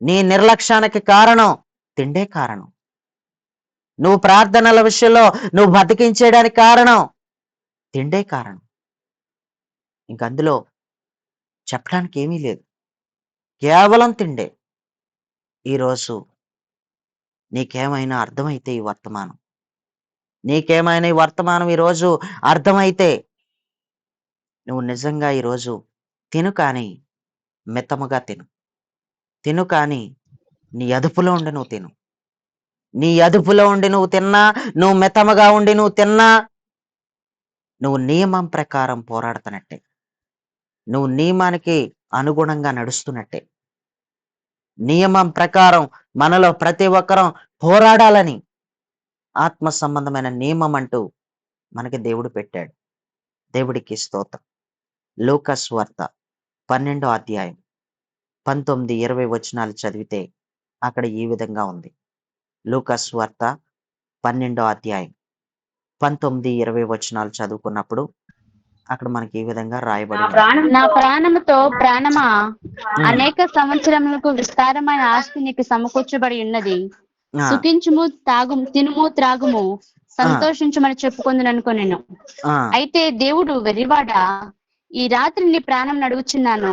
నీ నిర్లక్ష్యానికి కారణం తిండే కారణం. నువ్వు ప్రార్థనల విషయంలో నువ్వు బద్ధకించేయడానికి కారణం తిండే కారణం. ఇంకందులో చెప్పడానికి ఏమీ లేదు. కేవలం తిండే. ఈరోజు నీకేమైనా అర్థమైతే ఈ వర్తమానం. నీకేమైనా ఈ వర్తమానం ఈరోజు అర్థమైతే నువ్వు నిజంగా ఈరోజు తిను కానీ మితముగా తిను. తిను కానీ నీ అదుపులో ఉండి నువ్వు తిను. నీ అదుపులో ఉండి నువ్వు తిన్నా, నువ్వు మితముగా ఉండి నువ్వు తిన్నా, నువ్వు నియమం ప్రకారం పోరాడుతున్నట్టే. నువ్వు నియమానికి అనుగుణంగా నడుస్తున్నట్టే. నియమం ప్రకారం మనలో ప్రతి ఒక్కరం పోరాడాలని ఆత్మ సంబంధమైన నియమం అంటూ మనకి దేవుడు పెట్టాడు. దేవుడికి స్తోత్రం. లూకా సువార్త 12 అధ్యాయం 19, 20 వచనాలు చదివితే అక్కడ ఈ విధంగా ఉంది. లూకా సువార్త 12వ అధ్యాయం 19, 20 వచనాలు చదువుకున్నప్పుడు అక్కడ మనకి ఈ విధంగా నా రాయబడి ఉంది. నా ప్రాణంతో ప్రాణముతో ప్రాణమా, ఉమ్, అనేక సంవత్సరములకు విస్తారమైన ఆస్తి నీకు సమకూర్చబడి ఉన్నది. ఆ, సుఖించుము, తినుము, త్రాగుము, ఆ, సంతోషించుమని చెప్పుకొందుననుకొనెను. ఆ, అయితే దేవుడు, వెర్రివాడా, ఈ రాత్రి నీ ప్రాణం నడుగుచున్నాను,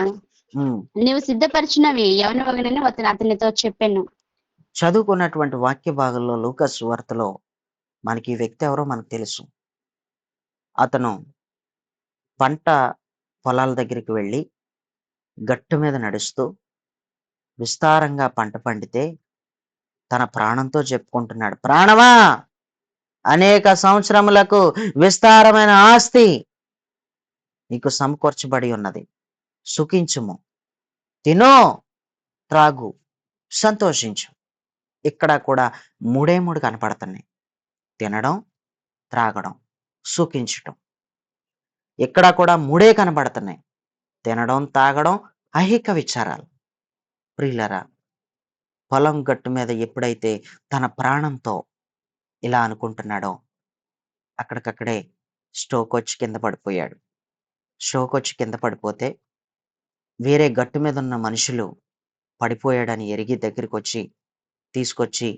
ఉమ్. నీవు సిద్ధపరిచినవి ఎవనివగనని అతనితో చెప్పాను. చదువుకున్నటువంటి వాక్య భాగంలో లూకా సువార్తలో మనకి ఈ వ్యక్తి ఎవరో మనకు తెలుసు. అతను పంట పొలాల దగ్గరికి వెళ్ళి గట్టు మీద నడుస్తూ విస్తారంగా పంట పండితే తన ప్రాణంతో చెప్పుకుంటున్నాడు, ప్రాణమా, అనేక సంవత్సరములకు విస్తారమైన ఆస్తి నీకు సమకూర్చబడి ఉన్నది. సుఖించుము, తిను, త్రాగు, సంతోషించు. ఇక్కడ కూడా మూడే మూడు కనపడుతున్నాయి: తినడం, త్రాగడం, సుఖించటం. ఇక్కడ కూడా మూడే కనబడుతున్నాయి: తినడం, తాగడం, ఐహిక విచారాలు. ప్రియులరా, పొలం గట్టు మీద ఎప్పుడైతే తన ప్రాణంతో ఇలా అనుకుంటున్నాడో అక్కడికక్కడే స్ట్రోక్ వచ్చి కింద పడిపోయాడు. స్ట్రోక్ వచ్చి కింద పడిపోతే వేరే గట్టు మీద ఉన్న మనుషులు పడిపోయాడని ఎరిగి దగ్గరికి వచ్చి తీసుకొచ్చి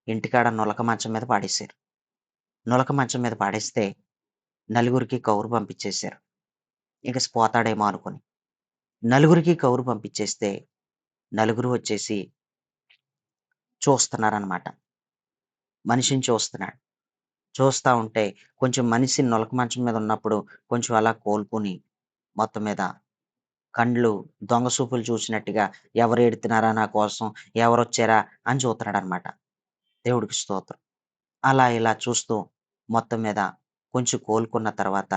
ఇంటికాడ నులక మంచం మీద పాడేశారు. నులక మంచం మీద పాడేస్తే నలుగురికి కౌరు పంపించేశారు. ఇక పోతాడేమో అనుకుని నలుగురికి కౌరు పంపించేస్తే నలుగురు వచ్చేసి చూస్తున్నారనమాట. మనిషిని చూస్తున్నాడు. చూస్తా ఉంటే కొంచెం మనిషి నులక మంచం మీద ఉన్నప్పుడు కొంచెం అలా కోలుకుని మొత్తం మీద కండ్లు దొంగ చూపులు చూసినట్టుగా ఎవరు ఎడుతున్నారా నా కోసం, ఎవరొచ్చారా అని చూస్తున్నాడు అనమాట. దేవుడికి స్తోత్రం. అలా ఇలా చూస్తూ మొత్తం మీద కొంచెం కోలుకున్న తర్వాత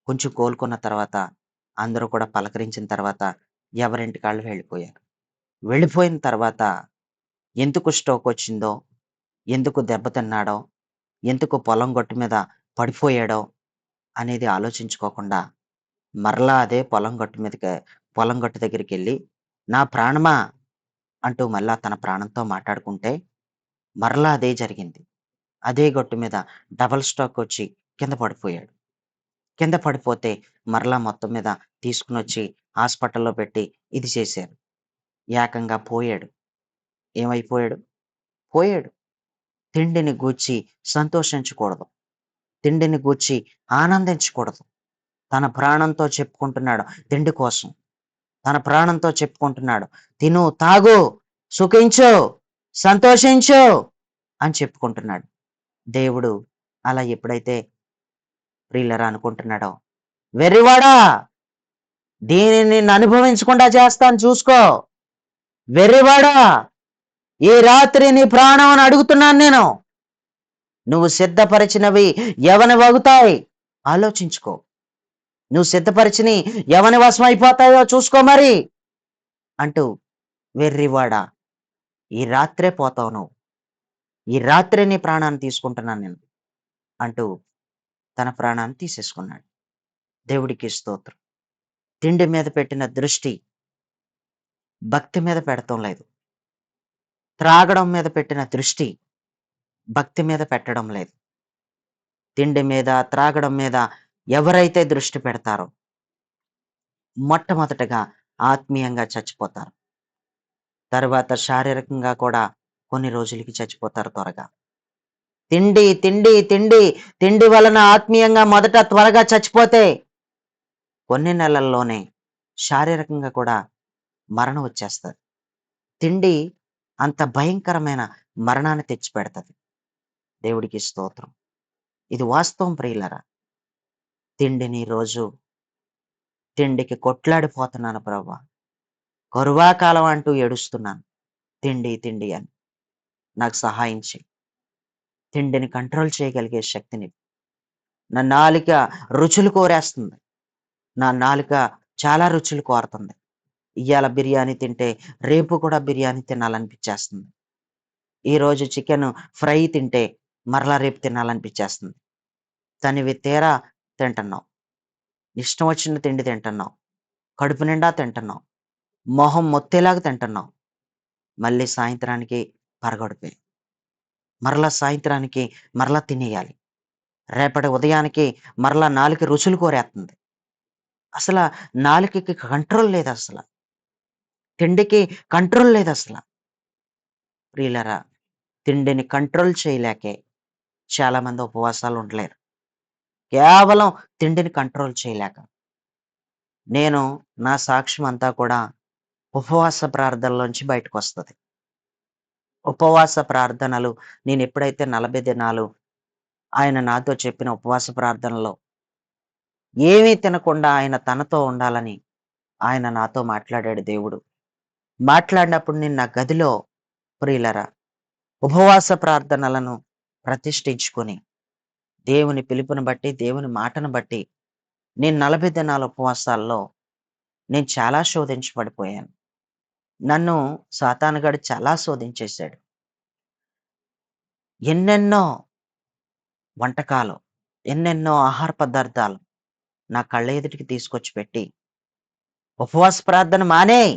కొంచెం కోలుకున్న తర్వాత అందరూ కూడా పలకరించిన తర్వాత ఎవరింటికి వాళ్ళు వెళ్ళిపోయారు. వెళ్ళిపోయిన తర్వాత ఎందుకు స్ట్రోక్ వచ్చిందో, ఎందుకు దెబ్బతిన్నాడో, ఎందుకు పొలం గట్టు మీద పడిపోయాడో అనేది ఆలోచించుకోకుండా మరలా అదే పొలం గట్టు దగ్గరికెళ్ళి, నా ప్రాణమా అంటూ మళ్ళా తన ప్రాణంతో మాట్లాడుకుంటే మరలా అదే జరిగింది. అదే గట్టు మీద డబల్ స్ట్రోక్ వచ్చి కింద పడిపోయాడు. కింద పడిపోతే మరలా మొత్తం మీద తీసుకునొచ్చి హాస్పిటల్‌లో పెట్టి ఇది చేశారు. ఏకంగా పోయాడు. ఏమైపోయాడు? పోయాడు. తిండిని గూర్చి సంతోషించకూడదు. తిండిని గూర్చి ఆనందించకూడదు. తన ప్రాణంతో చెప్పుకుంటున్నాడు తిండి కోసం. తన ప్రాణంతో చెప్పుకుంటున్నాడు, తిను, తాగు, సుఖించు, సంతోషించు అని చెప్పుకుంటున్నాడు. దేవుడు అలా ఎప్పుడైతే ప్రియులరా అనుకుంటున్నాడో, వెర్రివాడా, దీనిని నిన్ను అనుభవించకుండా చేస్తాను చూసుకో. వెర్రివాడా, ఈ రాత్రి నీ ప్రాణం అని అడుగుతున్నాను నేను. నువ్వు సిద్ధపరిచినవి ఎవని వగుతాయి ఆలోచించుకో. నువ్వు సిద్ధపరిచిని ఎవని వశం అయిపోతాయో చూసుకో మరి అంటూ, వెర్రివాడా, ఈ రాత్రే పోతావు నువ్వు, ఈ రాత్రే నీ ప్రాణాన్ని తీసుకుంటున్నాను నేను అంటూ తన ప్రాణాన్ని తీసేసుకున్నాడు. దేవుడికి స్తోత్రం. తిండి మీద పెట్టిన దృష్టి భక్తి మీద పెడతం లేదు. త్రాగడం మీద పెట్టిన దృష్టి భక్తి మీద పెట్టడం లేదు. తిండి మీద, త్రాగడం మీద ఎవరైతే దృష్టి పెడతారో మొట్టమొదటగా ఆత్మీయంగా చచ్చిపోతారు. తర్వాత శారీరకంగా కూడా కొన్ని రోజులకి చచ్చిపోతారు త్వరగా. తిండి తిండి తిండి తిండి వలన ఆత్మీయంగా మొదట త్వరగా చచ్చిపోతే కొన్ని నెలల్లోనే శారీరకంగా కూడా మరణం వచ్చేస్తుంది. తిండి అంత భయంకరమైన మరణాన్ని తెచ్చిపెడుతుంది. దేవుడికి స్తోత్రం. ఇది వాస్తవం ప్రియులరా. తిండిని రోజు తిండికి కొట్లాడిపోతున్నాను ప్రభా, కరువాకాలం అంటూ ఏడుస్తున్నాను, తిండి తిండి అని. నాకు సహాయం చేయి. తిండిని కంట్రోల్ చేయగలిగే శక్తిని. నా నాలుక రుచులు కోరేస్తుంది. నా నాలుక చాలా రుచులు కోరుతుంది. ఇవాళ బిర్యానీ తింటే రేపు కూడా బిర్యానీ తినాలనిపించేస్తుంది. ఈరోజు చికెన్ ఫ్రై తింటే మరలా రేపు తినాలనిపించేస్తుంది. తనివి తీరా తింటున్నావు. ఇష్టం వచ్చిన తిండి తింటున్నావు. కడుపు నిండా తింటున్నావు. మొహం మొత్తేలాగా తింటున్నావు. మళ్ళీ సాయంత్రానికి పరగడుపే. మరలా సాయంత్రానికి మరలా తినేయాలి. రేపటి ఉదయానికి మరలా నాలుక రుచులు కోరేస్తుంది. అసల నాలుకకి కంట్రోల్ లేదసల. తిండికి కంట్రోల్ లేదసల. ప్రియులారా, తిండిని కంట్రోల్ చేయలేకే చాలామంది ఉపవాసాలు ఉండలేరు. కేవలం తిండిని కంట్రోల్ చేయలేక. నేను నా సాక్ష్యం అంతా కూడా ఉపవాస ప్రార్థనలోంచి బయటకొస్తది. ఉపవాస ప్రార్థనలు నేనెప్పుడైతే 40 దినాలు ఆయన నాతో చెప్పిన ఉపవాస ప్రార్థనలో ఏమీ తినకుండా ఆయన తనతో ఉండాలని ఆయన నాతో మాట్లాడాడు దేవుడు. మాట్లాడినప్పుడు నేను నా గదిలో ప్రియులరా ఉపవాస ప్రార్థనలను ప్రతిష్ఠించుకొని దేవుని పిలుపుని బట్టి, దేవుని మాటను బట్టి నేను 40 దినాల ఉపవాసాల్లో నేను చాలా శోధించబడిపోయాను. నన్ను సాతానుగాడు చాలా శోధించేశాడు. ఎన్నెన్నో వంటకాలు, ఎన్నెన్నో ఆహార పదార్థాలు నా కళ్ళ ఎదుటికి తీసుకొచ్చి పెట్టి, ఉపవాస ప్రార్థన మానేయ్,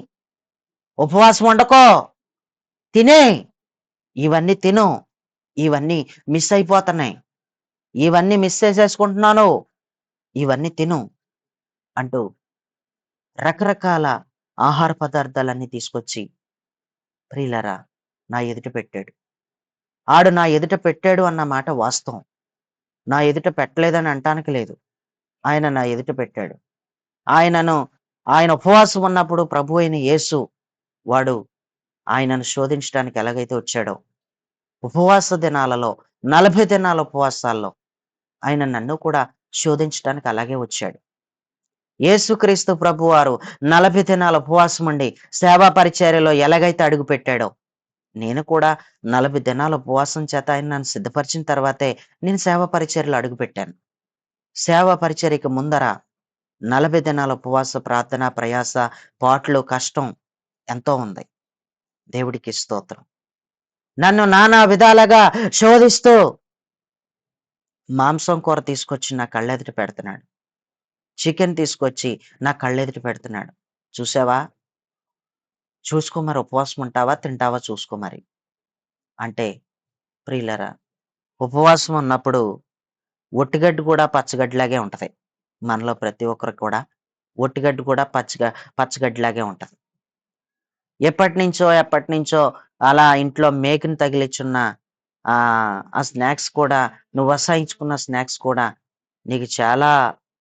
ఉపవాసం ఉండకో, తినేయ్, ఇవన్నీ తిను, ఇవన్నీ మిస్ అయిపోతున్నాయి, ఇవన్నీ మిస్ చేసేసుకుంటున్నాను, ఇవన్నీ తిను అంటూ రకరకాల ఆహార పదార్థాలన్నీ తీసుకొచ్చి ప్రియులారా నా ఎదుట పెట్టాడు. ఆడు నా ఎదుట పెట్టాడు అన్న మాట వాస్తవం. నా ఎదుట పెట్టలేదని అంటానికి లేదు. ఆయన నా ఎదుట పెట్టాడు. ఆయన ఉపవాసం ఉన్నప్పుడు ప్రభు అయిన యేసు వాడు ఆయనను శోధించడానికి ఎలాగైతే వచ్చాడో, ఉపవాస దినాలలో 40 దినాల ఉపవాసాల్లో ఆయన నన్ను కూడా శోధించడానికి అలాగే వచ్చాడు. యేసుక్రీస్తు ప్రభువారు 40 దినాల ఉపవాసం ఉండి సేవా పరిచర్యలో ఎలాగైతే అడుగుపెట్టాడో, నేను కూడా 40 దినాల ఉపవాసం చేత ఆయన నన్ను సిద్ధపరిచిన తర్వాతే నేను సేవా పరిచర్యలో అడుగుపెట్టాను. సేవా పరిచర్యకి ముందర 40 దినాల ఉపవాస ప్రార్థన, ప్రయాస, పాట్లు, కష్టం ఎంతో ఉంది. దేవుడికి స్తోత్రం. నన్ను నానా విధాలుగా శోధిస్తూ మాంసం కూర తీసుకొచ్చి నా కళ్ళెదుట పెడుతున్నాడు. చికెన్ తీసుకొచ్చి నా కళ్ళెదుట పెడుతున్నాడు. చూసావా? చూసుకో మరి ఉపవాసం ఉంటావా? తింటావా? చూసుకో మరి. అంటే ప్రియులారా, ఉపవాసం ఉన్నప్పుడు ఒట్టిగడ్డు కూడా పచ్చగడ్డిలాగే ఉంటది. మనలో ప్రతి ఒక్కరికి కూడా ఒట్టిగడ్డు కూడా పచ్చగడ్డిలాగే ఉంటది. ఎప్పటినుంచో అలా ఇంట్లో మేకుని తగిలించున్న ఆ స్నాక్స్ కూడా, నువ్వు అసహించుకున్న స్నాక్స్ కూడా నీకు చాలా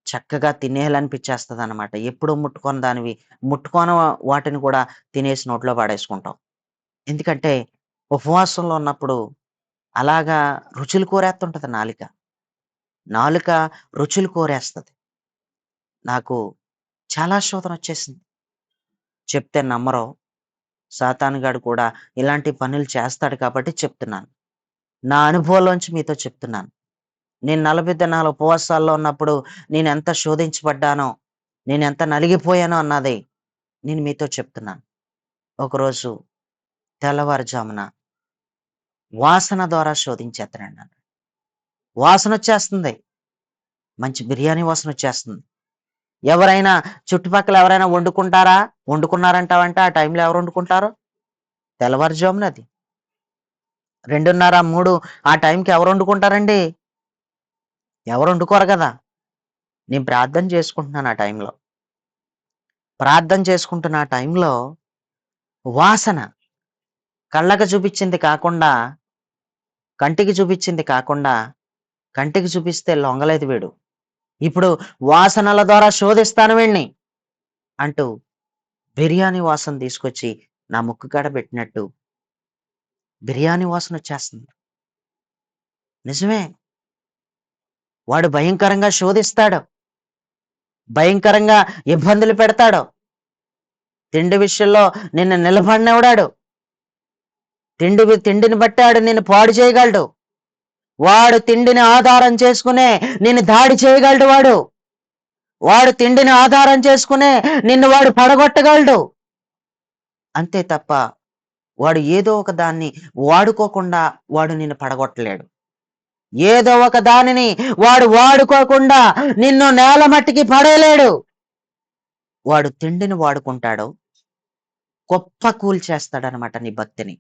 చక్కగా తినేయాలనిపించేస్తదనమాట. ఎప్పుడూ ముట్టుకోని దానివి, ముట్టుకోని వాటిని కూడా తినేసి నోట్లో పడేసుకుంటావు. ఎందుకంటే ఉపవాసంలో ఉన్నప్పుడు అలాగా రుచులు కోరేస్తుంటది నాలుక. నాలుక రుచులు కోరేస్తది. నాకు చాలా శోధనొచ్చేసింది. చెప్తే నమ్మరు. సాతానుగాడు కూడా ఇలాంటి పనులు చేస్తాడు కాబట్టి చెప్తున్నాను. నా అనుభవంలోంచి మీతో చెప్తున్నాను. నేను 40 దినాల ఉపవాసాల్లో ఉన్నప్పుడు నేనెంత శోధించబడ్డానో, నేనెంత నలిగిపోయానో అన్నది నేను మీతో చెప్తున్నాను. ఒకరోజు తెల్లవారుజామున వాసన ద్వారా శోధించేత్తన్నాడు నన్ను. వాసనొచ్చేస్తుంది. మంచి బిర్యానీ వాసనొచ్చేస్తుంది. ఎవరైనా చుట్టుపక్కల ఎవరైనా వండుకుంటారా? వండుకున్నారంటావంటే ఆ టైంలో ఎవరు వండుకుంటారు? తెల్లవారుజామున అది. 2:30, 3 ఆ టైంకి ఎవరు వండుకుంటారండి? ఎవరు వండుకోరు గదా! నేను ప్రార్థన చేసుకుంటున్నాను ఆ టైంలో. ప్రార్థన చేసుకుంటున్న ఆ టైంలో వాసన కళ్ళకి చూపిచ్చింది కాకుండా, కంటికి చూపిచ్చింది కాకుండా, కంటికి చూపిస్తే లొంగలేదు వీడు. ఇప్పుడు వాసనల ద్వారా శోధిస్తాను వీడిని అంటూ బిర్యానీ వాసన తీసుకొచ్చి నా ముక్కు కాడ పెట్టినట్టు బిర్యానీ వాసన వచ్చేస్తుంది. నిజమే. వాడు భయంకరంగా శోధిస్తాడు. భయంకరంగా ఇబ్బందులు పెడతాడు. తిండి విషయంలో నిన్ను నిలబడనివ్వడాడు. తిండిని బట్టి ఆడు నిన్ను పాడు చేయగలడు. వాడు తిండిని ఆధారం చేసుకునే నిన్ను దాడి చేయగలడు వాడు. వాడు తిండిని ఆధారం చేసుకునే నిన్ను వాడు పడగొట్టగలడు. అంతే తప్ప వాడు ఏదో ఒక దాన్ని వాడుకోకుండా వాడు నిన్ను పడగొట్టలేడు. ఏదో ఒక దానిని వాడు వాడుకోకుండా నిన్ను నేల మట్టికి పడేయలేడు. వాడు తిండిని వాడుకుంటాడు. కుప్ప కూల్చేస్తాడనమాట నీ భక్తిని.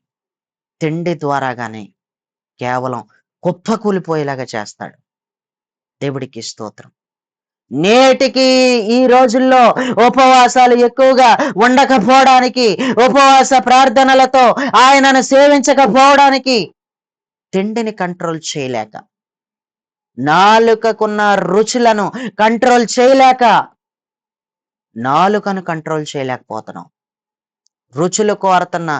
తిండి ద్వారాగానే కేవలం కుప్ప కూలిపోయేలాగా చేస్తాడు. దేవుడికి స్తోత్రం. నేటికి ఈ రోజుల్లో ఉపవాసాలు ఎక్కువగా ఉండకపోవడానికి, ఉపవాస ప్రార్థనలతో ఆయనను సేవించకపోవడానికి, తిండిని కంట్రోల్ చేయలేక, నాలుకకున్న రుచులను కంట్రోల్ చేయలేక, నాలుకను కంట్రోల్ చేయలేకపోతున్నాం. రుచులు కోరుతున్న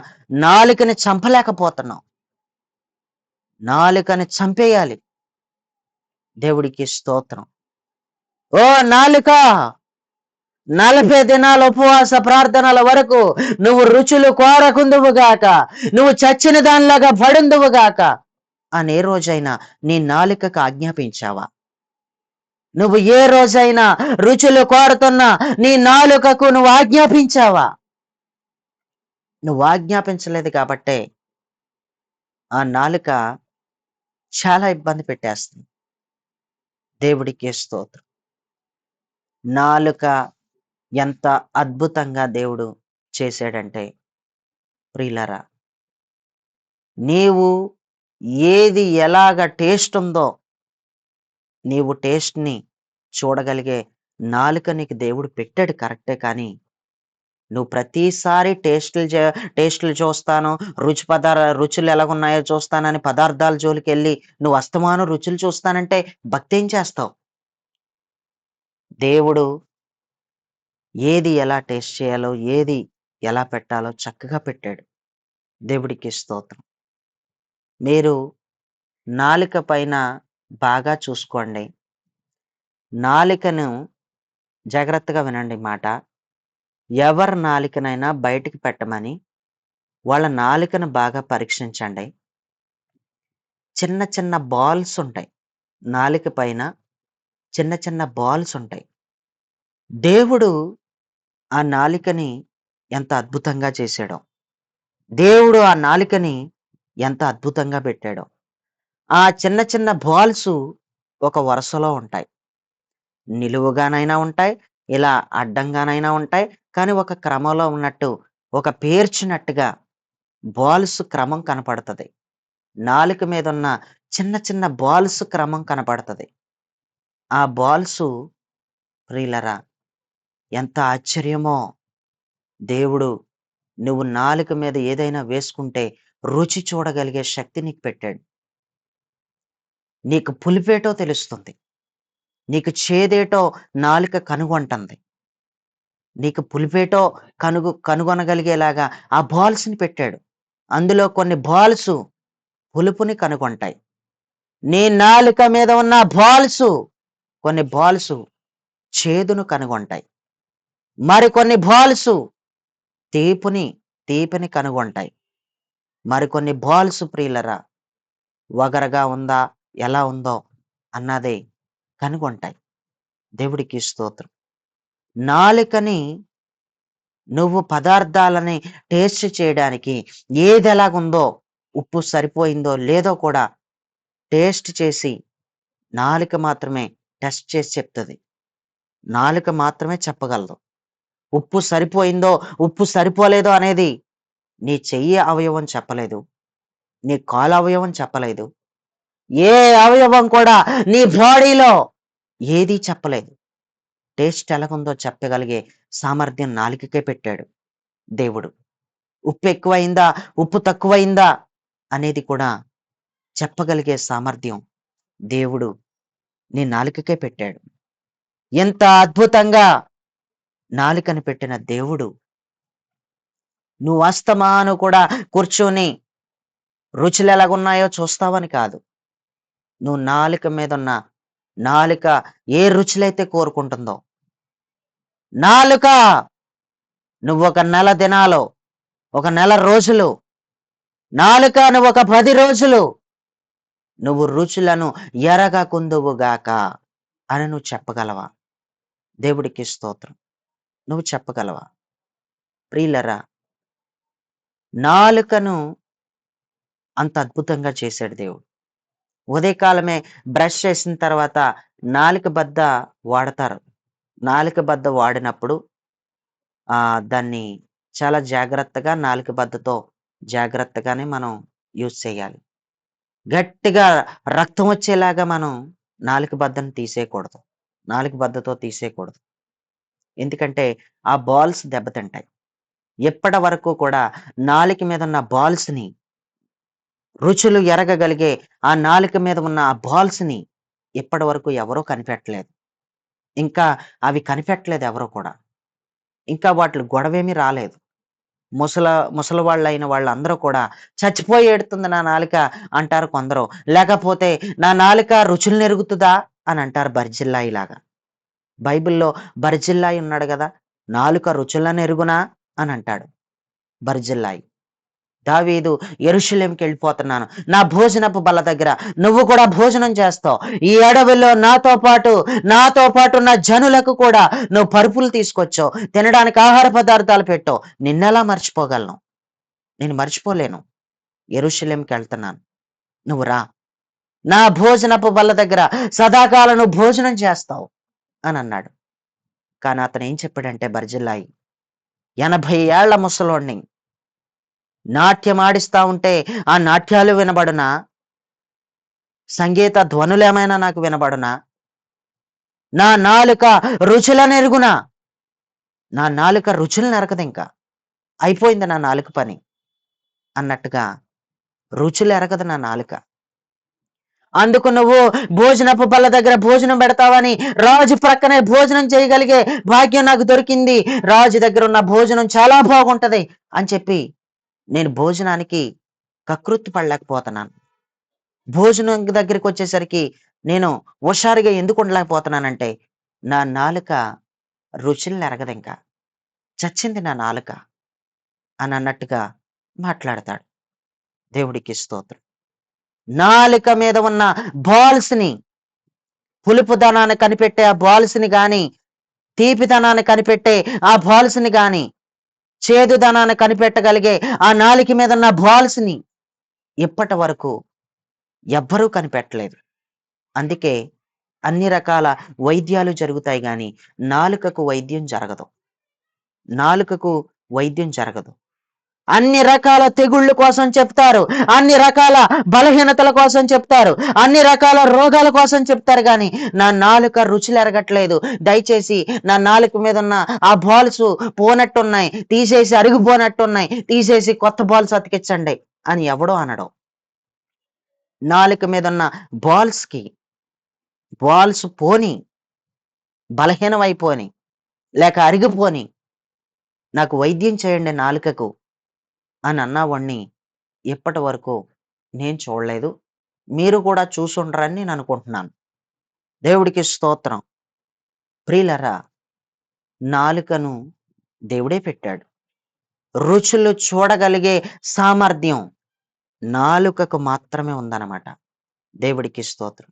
నాలుకని చంపలేకపోతున్నాం. నాలుకని చంపేయాలి. దేవుడికి స్తోత్రం. ఓ నాలుక, 40 దినాల ఉపవాస ప్రార్థనల వరకు నువ్వు రుచులు కోరకుందువుగాక, నువ్వు చచ్చిన దానిలాగా పడుందువుగాక అని ఏ రోజైనా నీ నాలుకకు ఆజ్ఞాపించావా? నువ్వు ఏ రోజైనా రుచులు కోరుతున్నా నీ నాలుకకు నువ్వు ఆజ్ఞాపించావా? నువ్వు ఆజ్ఞాపించలేదు కాబట్టే ఆ నాలుక చాలా ఇబ్బంది పెట్టేస్తుంది. దేవుడికి స్తోత్రం. నాలుక ఎంత అద్భుతంగా దేవుడు చేశాడంటే, ప్రియులారా, నీవు ఏది ఎలాగ టేస్ట్ ఉందో నీవు టేస్ట్ని చూడగలిగే నాలుక నీకు దేవుడు పెట్టాడు కరెక్టే. కానీ నువ్వు ప్రతిసారి టేస్టులు చూస్తాను, రుచులు ఎలాగున్నాయో చూస్తానని పదార్థాల జోలికి వెళ్ళి నువ్వు అస్తమానం రుచులు చూస్తానంటే భక్తి ఏం చేస్తావు? దేవుడు ఏది ఎలా టేస్ట్ చేయాలో, ఏది ఎలా పెట్టాలో చక్కగా పెట్టాడు. దేవుడికి స్తోత్రం. మీరు నాలుక పైన బాగా చూసుకోండి. నాలుకను జాగ్రత్తగా వినండి మాట. ఎవరి నాలుకనైనా బయటికి పెట్టమని వాళ్ళ నాలుకను బాగా పరీక్షించండి. చిన్న చిన్న బాల్స్ ఉంటాయి. నాలుక పైన చిన్న చిన్న బాల్స్ ఉంటాయి. దేవుడు ఆ నాలుకని ఎంత అద్భుతంగా చేశాడో, దేవుడు ఆ నాలుకని ఎంత అద్భుతంగా పెట్టాడో. ఆ చిన్న చిన్న బాల్స్ ఒక వరుసలో ఉంటాయి. నిలువుగానైనా ఉంటాయి, ఇలా అడ్డంగానైనా ఉంటాయి. కానీ ఒక క్రమంలో ఉన్నట్టు, ఒక పేర్చినట్టుగా బాల్స్ క్రమం కనపడుతుంది. నాలుక మీద ఉన్న చిన్న చిన్న బాల్స్ క్రమం కనపడుతుంది. ఆ బాల్స్, ప్రియులరా, ఎంత ఆశ్చర్యమో! దేవుడు నువ్వు నాలుక మీద ఏదైనా వేసుకుంటే రుచి చూడగలిగే శక్తి నీకు పెట్టాడు. నీకు పులిపేటో తెలుస్తుంది. నీకు చేదేటో నాలుక కనుగొంటుంది. నీకు పులిపేటో కనుగొనగలిగేలాగా ఆ బాల్స్‌ని పెట్టాడు. అందులో కొన్ని బాల్స్ పులుపుని కనుగొంటాయి. నీ నాలుక మీద ఉన్న కొన్ని బాల్స్ చేదును కనుగొంటాయి. మరికొన్ని బాల్స్ తీపిని కనుగొంటాయి. మరికొన్ని బాల్స్, ప్రియులరా, వగరగా ఉందా, ఎలా ఉందో అన్నది కనుగొంటాయి. దేవుడికి స్తోత్రం. నాలుకని నువ్వు పదార్థాలని టేస్ట్ చేయడానికి ఏది ఎలాగుందో, ఉప్పు సరిపోయిందో లేదో కూడా టేస్ట్ చేసి నాలుక మాత్రమే టెస్ట్ చేసి చెప్తుంది. నాలుక మాత్రమే చెప్పగలదు. ఉప్పు సరిపోయిందో, ఉప్పు సరిపోలేదో అనేది నీ చెయ్యి అవయవం చెప్పలేదు. నీ కాలు అవయవం చెప్పలేదు. ఏ అవయవం కూడా నీ బాడీలో ఏదీ చెప్పలేదు. టేస్ట్ ఎలాగుందో చెప్పగలిగే సామర్థ్యం నాలుకకే పెట్టాడు దేవుడు. ఉప్పు ఎక్కువైందా, ఉప్పు తక్కువైందా అనేది కూడా చెప్పగలిగే సామర్థ్యం దేవుడు నీ నాలుకకే పెట్టాడు. ఎంత అద్భుతంగా నాలుకని పెట్టిన దేవుడు, నువ్వు అస్తమాను కూడా కూర్చొని రుచులు ఎలాగున్నాయో చూస్తావని కాదు. నువ్వు నాలుక ఏ రుచులైతే కోరుకుంటుందో, నాలుక నువ్వు ఒక నెల దినాలు, ఒక నెల రోజులు, నాలుక నువ్వు ఒక 10 రోజులు నువ్వు రుచులను ఎరగకుందువుగాక అని నువ్వు చెప్పగలవా? దేవుడికి స్తోత్రం. నువ్వు చెప్పగలవా? ప్రియులరా, నాలుకను అంత అద్భుతంగా చేశాడు దేవుడు. ఉదయకాలమే బ్రష్ చేసిన తర్వాత నాలుక బద్ద వాడతారు. నాలుక బద్ద వాడినప్పుడు దాన్ని చాలా జాగ్రత్తగా నాలుక బద్దతో జాగ్రత్తగానే మనం యూజ్ చేయాలి. గట్టిగా రక్తం వచ్చేలాగా మనం నాలుక బద్దను తీసేయకూడదు. నాలుక బద్దతో తీసేయకూడదు. ఎందుకంటే ఆ బాల్స్ దెబ్బతింటాయి. ఎప్పటి వరకు కూడా నాలుక మీద ఉన్న బాల్స్‌ని రుచులు ఎరగగలిగే ఆ నాలుక మీద ఉన్న ఆ బాల్స్‌ని ఇప్పటి వరకు ఎవరు కనిపెట్టలేదు. ఇంకా అవి కనిపెట్టలేదు ఎవరు కూడా. ఇంకా వాటిలో గొడవేమీ రాలేదు. ముసల ముసలివాళ్ళైన వాళ్ళందరూ కూడా చచ్చిపోయి ఏడుతుంది నా నాలుక అంటారు కొందరు. లేకపోతే నా నాలుక రుచులనెరుగుతుదా అని అంటారు బర్జిల్లాయిలాగా. బైబిల్‌లో బర్జిల్లాయి ఉన్నాడు గదా! నాలుక రుచులనెరుగునా అని అంటాడు బర్జిల్లాయి. దావీదు యెరూషలేముకెళ్ళిపోతున్నాను. నా భోజనపు బల్ల దగ్గర నువ్వు కూడా భోజనం చేస్తావు. ఈ అడవిలో నాతో పాటు ఉన్న జనులకు కూడా నువ్వు పరుపులు తీసుకొచ్చావు. తినడానికి ఆహార పదార్థాలు పెట్టావు. నిన్నెలా మర్చిపోగలను? నేను మర్చిపోలేను. యెరూషలేముకెళ్తున్నాను. నువ్వు రా. నా భోజనపు బల్ల దగ్గర సదాకాలం నువ్వు భోజనం చేస్తావు అనన్నాడు. కానీ అతనేం చెప్పాడంటే బర్జిల్లాయి, 80 ఏళ్ల ముసలోడిని నాట్యం ఆడిస్తా ఉంటే ఆ నాట్యాలు వినబడునా? సంగీత ధ్వనులేమైనా నాకు వినబడునా? నా నాలుక రుచులనెరుగునా? నా నాలుక రుచులనెరగదింక. అయిపోయింది నా నాలుక పని అన్నట్టుగా రుచులెరగదు నా నాలుక. అందుకు నువ్వు భోజనపు బల్ల దగ్గర భోజనం పెడతావని రాజు ప్రక్కనే భోజనం చేయగలిగే భాగ్యం నాకు దొరికింది. రాజు దగ్గర ఉన్న భోజనం చాలా బాగుంటది అని చెప్పి నేను భోజనానికి కకృతి పడలేకపోతున్నాను. భోజనం దగ్గరికొచ్చేసరికి నేను హుషారుగా ఎందుకు ఉండలేకపోతున్నానంటే, నా నాలుక రుచులనెరగదింక. చచ్చింది నా నాలుక అనన్నట్టుగా మాట్లాడతాడు. దేవుడికి స్తోత్రం. నాలుక మీద ఉన్న బాల్స్‌ని, పులుపుదనాన్ని కనిపెట్టే ఆ బాల్స్‌ని గాని, తీపిదనాన్ని కనిపెట్టే ఆ బాల్స్‌ని గాని, చేదుదనాన్ని కనిపెట్టగలిగే ఆ నాలుక మీద ఉన్న బాల్స్‌ని ఇప్పటి వరకు ఎవ్వరూ కనిపెట్టలేదు. అందుకే అన్ని రకాల వైద్యాలు జరుగుతాయి గానీ, నాలుకకు వైద్యం జరగదు. నాలుకకు వైద్యం జరగదు. అన్ని రకాల తెగుళ్ళ కోసం చెప్తారు. అన్ని రకాల బలహీనతల కోసం చెప్తారు. అన్ని రకాల రోగాల కోసం చెప్తారు గానీ, నా నాలుక రుచులెరగట్లేదు. దయచేసి నా నాలుక మీదున్న ఆ బాల్స్ పోనట్టున్నాయి. తీసేసి అరిగిపోనట్టున్నాయి. తీసేసి కొత్త బాల్స్ అతికిచ్చండి అని ఎవడూ అనడు. నాలుక మీదున్న బాల్స్ పోని, బలహీనమైపోని, లేక అరిగిపోని, నాకు వైద్యం చేయండి నాలుకకు అని అన్నవాడిని ఇప్పటి వరకు నేను చూడలేదు. మీరు కూడా చూసుండరని నేను అనుకుంటున్నాను. దేవుడికి స్తోత్రం. ప్రియులారా, నాలుకను దేవుడే పెట్టాడు. రుచులు చూడగలిగే సామర్థ్యం నాలుకకు మాత్రమే ఉందన్నమాట. దేవుడికి స్తోత్రం.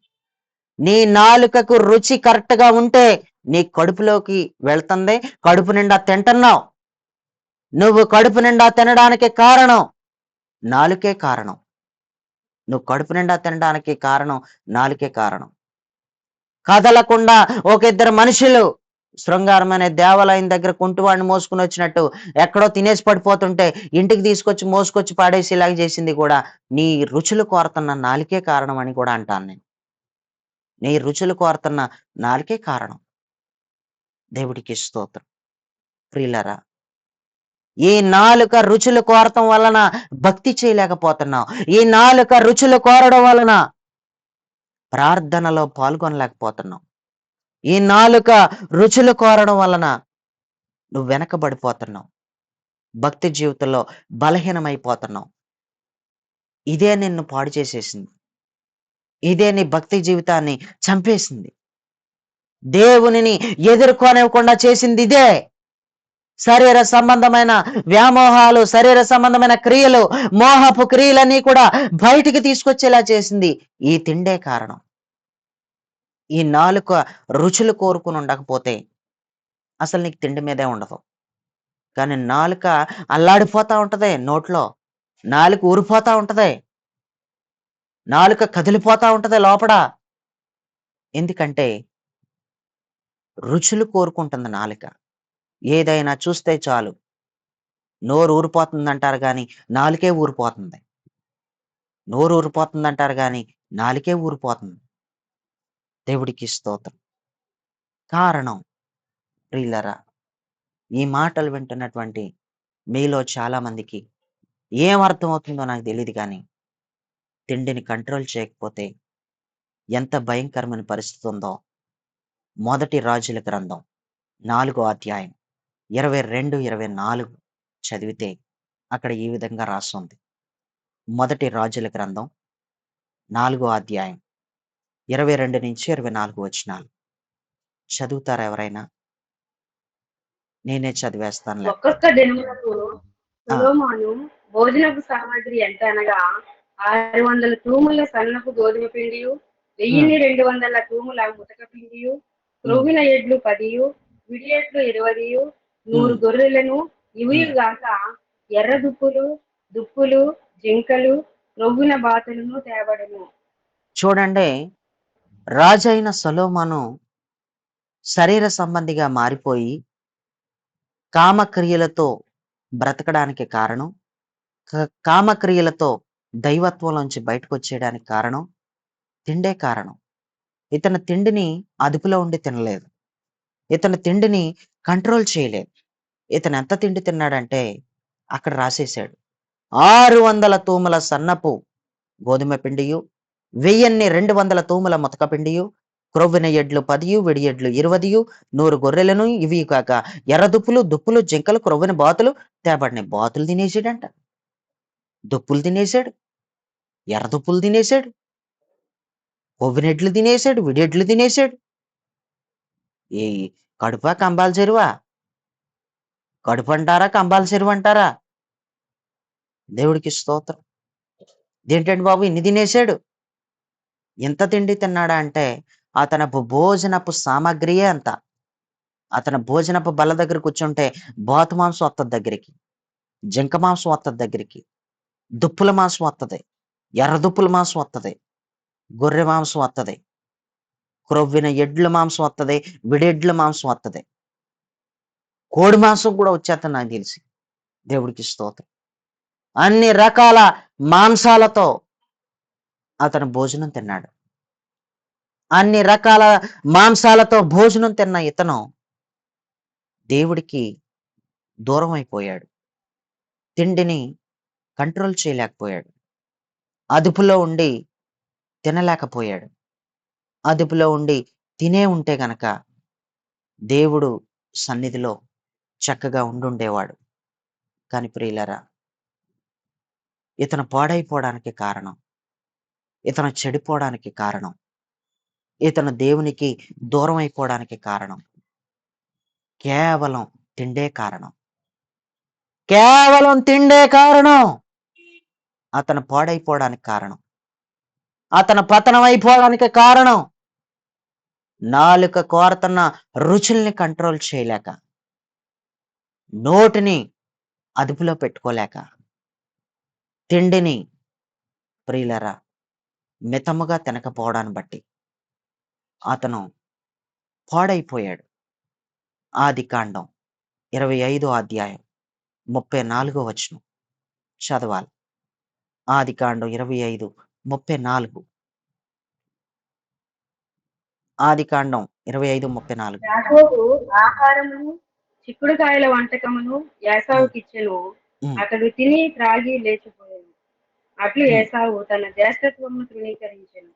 నీ నాలుకకు రుచి కరెక్ట్‌గా ఉంటే నీ కడుపులోకి వెళ్తుంది. కడుపు నిండా తింటున్నావు. నువ్వు కడుపు నిండా తినడానికి కారణం నాలుకే కారణం. నువ్వు కడుపు నిండా తినడానికి కారణం నాలుకే కారణం. కదలకుండా ఒక ఇద్దరు మనుషులు శృంగారం అనే దేవాలయం దగ్గర కుంటివాడిని మోసుకొని వచ్చినట్టు ఎక్కడో తినేసి పడిపోతుంటే ఇంటికి తీసుకొచ్చి మోసుకొచ్చి పాడేసేలాగా చేసింది కూడా నీ రుచులు కోరుతున్న నాలుకే కారణం అని కూడా అంటాను నేను. నీ రుచులు కోరుతున్న నాలుకే కారణం. దేవుడికి స్తోత్రం. ప్రియులారా, ఈ నాలుక రుచులు కోరటం వలన భక్తి చేయలేకపోతున్నాం. ఈ నాలుక రుచులు కోరడం వలన ప్రార్థనలో పాల్గొనలేకపోతున్నాం. ఈ నాలుక రుచులు కోరడం వలన నువ్వు వెనకబడిపోతున్నావు. భక్తి జీవితంలో బలహీనమైపోతున్నావు. ఇదే నిన్ను పాడు చేసేసింది. ఇదే నీ భక్తి జీవితాన్ని చంపేసింది. దేవునిని ఎదుర్కోనివ్వకుండా చేసింది ఇదే. శరీర సంబంధమైన వ్యామోహాలు, శరీర సంబంధమైన క్రియలు, మోహపు క్రియలన్నీ కూడా బయటికి తీసుకొచ్చేలా చేసింది ఈ తిండే కారణం. ఈ నాలుక రుచులు కోరుకుని ఉండకపోతే అసలు నీకు తిండి మీదే ఉండదు. కానీ నాలుక అల్లాడిపోతా ఉంటది నోట్లో. నాలుక ఊరిపోతా ఉంటది. నాలుక కదిలిపోతా ఉంటది లోపట. ఎందుకంటే రుచులు కోరుకుంటుంది నాలుక. ఏదైనా చూస్తే చాలు. నోరు ఊరిపోతుందంటారు గాని నాలుకే ఊరిపోతుంది. నోరు ఊరిపోతుందంటారు గాని నాలుకే ఊరిపోతుంది. దేవుడికి స్తోత్రం. కారణం ప్రియులారా, ఈ మాటలు వింటున్నటువంటి మీలో చాలా మందికి ఏం అర్థమవుతుందో నాకు తెలీదు గానీ, తిండిని కంట్రోల్ చేయకపోతే ఎంత భయంకరమైన పరిస్థితి ఉందో మొదటి రాజుల గ్రంథం 4 అధ్యాయం 22, 24 చదివితే అక్కడ ఈ విధంగా రాసుంది. మొదటి రాజుల గ్రంథం 4 అధ్యాయం 22-24 వచనాలు. చదువుతారా ఎవరైనా? నేనే చదివేస్తాను లేకపోతే. ఒక్కొక్క దినములకు ఆ! సొలొమోను భోజనపు సామగ్రి ఎంత అనగా 600 తూముల సన్నపు గోధుమ పిండియు, హ్మ్. 1200 తూముల ముతక పిండియు, హ్మ్. క్రొవ్విన ఎడ్లు 10, విడియట్లు 20, 100 హ్మ్. గొర్రెలను హ్మ్. ఇవియుగాక ఎర్ర దుప్పులు, జింకలు, క్రొవ్విన బాతులను తేబడెను. చూడండి, రాజైన సొలొమోను శరీర సంబంధిగా మారిపోయి కామక్రియలతో బ్రతకడానికి కారణం, కామక్రియలతో దైవత్వంలోంచి బయటకొచ్చేయడానికి కారణం తిండే కారణం. ఇతను తిండిని అదుపులో ఉండి తినలేదు. ఇతను తిండిని కంట్రోల్ చేయలేదు. ఇతను ఎంత తిండి తిన్నాడంటే అక్కడ రాసేసాడు. 600 తూముల సన్నపు గోధుమ పిండియు, 1200 తూముల ముతక పిండియు, క్రొవ్విన ఎడ్లు 10, విడి ఎడ్లు 20, 100 గొర్రెలను ఇవి కాక దుప్పులు, జింకలు, క్రొవ్విన బాతులు తేబడినాయి. బాతులు తినేసాడంట. దుప్పులు తినేసాడు. ఎర్ర దుప్పులు తినేసాడు. కొవ్వినెడ్లు తినేసాడు. విడెడ్లు తినేసాడు. ఈ కడుపా కంబాల చెరువా? కడుపంటారా? కంబాల చెరువంటారా? దేవుడికి స్తోత్రం. ఇదేంటండి బాబు ఇన్ని తినేసాడు? ఇంత తిండి తిన్నాడా అంటే అతనపు భోజనపు సామగ్రియే అంత. అతను భోజనపు బల్ల దగ్గర కూర్చుంటే బాతు మాంసం వత్తది దగ్గరికి. జింక మాంసం వత్తది దగ్గరికి. దుప్పుల మాంసం వత్తది. ఎర్ర దుప్పుల మాంసం వత్తది. గొర్రె మాంసం వత్తది. క్రొవ్విన ఎడ్ల మాంసం వత్తది. విడెడ్ల మాంసం వత్తది. కోడి మాంసం కూడా వచ్చేత్తది నాకు తెలిసి. దేవుడికి స్తోత్రం. అన్ని రకాల మాంసాలతో అతను భోజనం తిన్నాడు. అన్ని రకాల మాంసాలతో భోజనం తిన్న ఇతను దేవుడికి దూరం అయిపోయాడు. తిండిని కంట్రోల్ చేయలేకపోయాడు. అదుపులో ఉండి తినలేకపోయాడు. అదుపులో ఉండి తినే ఉంటే గనక దేవుడు సన్నిధిలో చక్కగా ఉండుండేవాడు. కానీ ప్రియులారా, ఇతను పాడైపోవడానికి కారణం, ఇతను చెడిపోవడానికి కారణం, ఇతను దేవునికి దూరం అయిపోవడానికి కారణం కేవలం తిండే కారణం. కేవలం తిండే కారణం. అతను పాడైపోవడానికి కారణం. అతను పతనం అయిపోవడానికి కారణం. నాలుక కోరతున్న రుచుల్ని కంట్రోల్ చేయలేక, నోటిని అదుపులో పెట్టుకోలేక, తిండిని ప్రియులరా మితముగా తినకపోవడాన్ని బట్టి అతను పాడైపోయాడు. ఆదికాండం 25 అధ్యాయం 34 వచనం చదవాలి. ఆదికాండం 25, 34. ఆదికాండం 25, 34. యాకోబు ఆహారమును చిక్కుడుకాయల వంటకమును ఉమ్, ఏసావుకిచ్చెను. ఉమ్, అతడు తిని త్రాగి లేచిపోయాను. అట్లు ఉమ్. ఏసావు తన జ్యేష్ఠత్వమును తృణీకరించెను.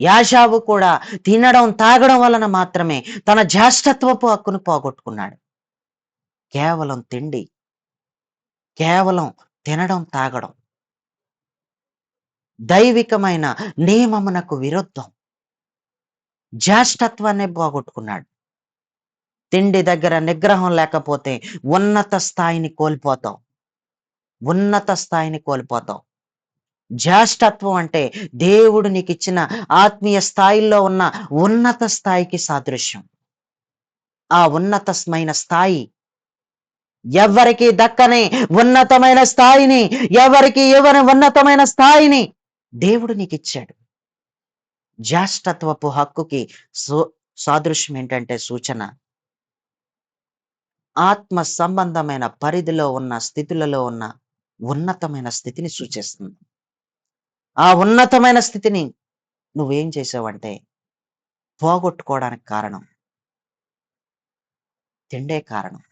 యాషావు కూడా తినడం తాగడం వలన మాత్రమే తన జ్యేష్ఠత్వపు హక్కును పోగొట్టుకున్నాడు. కేవలం తిండి, కేవలం తినడం తాగడం దైవికమైన నియమమునకు విరుద్ధం. జ్యేష్ఠత్వాన్ని పోగొట్టుకున్నాడు. తిండి దగ్గర నిగ్రహం లేకపోతే ఉన్నత స్థాయిని కోల్పోతాం. ఉన్నత స్థాయిని కోల్పోతాం. జ్యేష్ఠత్వం అంటే దేవుడు నీకు ఇచ్చిన ఆత్మీయ స్థాయిల్లో ఉన్న ఉన్నత స్థాయికి సాదృశ్యం. ఆ ఉన్నతమైన స్థాయి ఎవ్వరికి దక్కని ఉన్నతమైన స్థాయిని, ఎవరికి ఇవ్వని ఉన్నతమైన స్థాయిని దేవుడు నీకు ఇచ్చాడు. జ్యేష్ఠత్వపు హక్కుకి సాదృశ్యం ఏంటంటే సూచన ఆత్మ సంబంధమైన పరిధిలో ఉన్న స్థితులలో ఉన్న ఉన్నతమైన స్థితిని సూచిస్తుంది. ఆ ఉన్నతమైన స్థితిని నువ్వేం చేసావంటే పోగొట్టుకోవడానికి కారణం తిండే కారణం.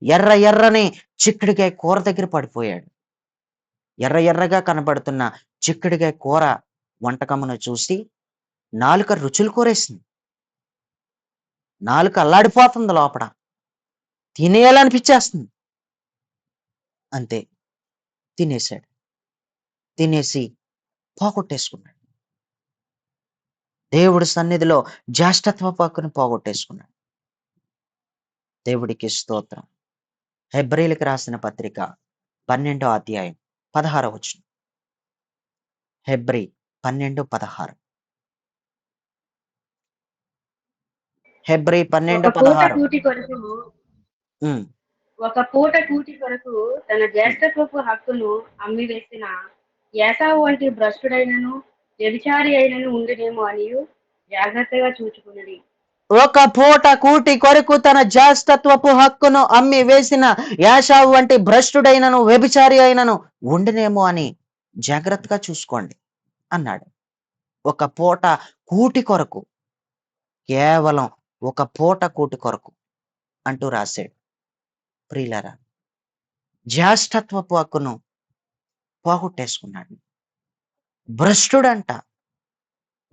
ఎర్రని చిక్కుడుకాయ కూర దగ్గర పడిపోయాడు. ఎర్రగా కనబడుతున్న చిక్కుడుకాయ కూర వంటకమును చూసి నాలుక రుచులు కోరేసింది. నాలుక అల్లాడిపోతుంది లోపల. తినేయాలనిపిచ్చేస్తుంది. అంతే. తినేసాడు. తినేసి పోగొట్టేసుకున్నాడు. దేవుడి సన్నిధిలో జ్యేష్ఠత్వపు హక్కుని పోగొట్టేసుకున్నాడు. దేవుడికి స్తోత్రం. హెబ్రీయులకు రాసిన పత్రిక 12వ అధ్యాయం 16వ వచనం. హెబ్రీ 12:16. హెబ్రీ ఒక పూట 12:16. కూటి కొరకు హ్మ్. ఒక పూట కూటి కొరకు తన హ్మ్. జ్యేష్ఠత్వపు హక్కును అమ్మివేసిన ఏసావు వంటి భ్రష్టుడైనను వ్యభిచారి అయినను ఉండునేమో అని జాగ్రత్తగా చూచుకున్నది. ఒక పూట కూటి కొరకు తన జ్యేష్ఠత్వపు హక్కును అమ్మి వేసిన యాషావు వంటి భ్రష్టుడైనను వ్యభిచారి అయినను ఉండునేమో అని జాగ్రత్తగా చూసుకోండి అన్నాడు. ఒక పూట కూటి కొరకు, కేవలం ఒక పూట కూటి కొరకు అంటూ రాశాడు. ప్రియులారా, జ్యేష్ఠత్వపు హక్కును పోగొట్టేసుకున్నాడు. భ్రష్టుడంట.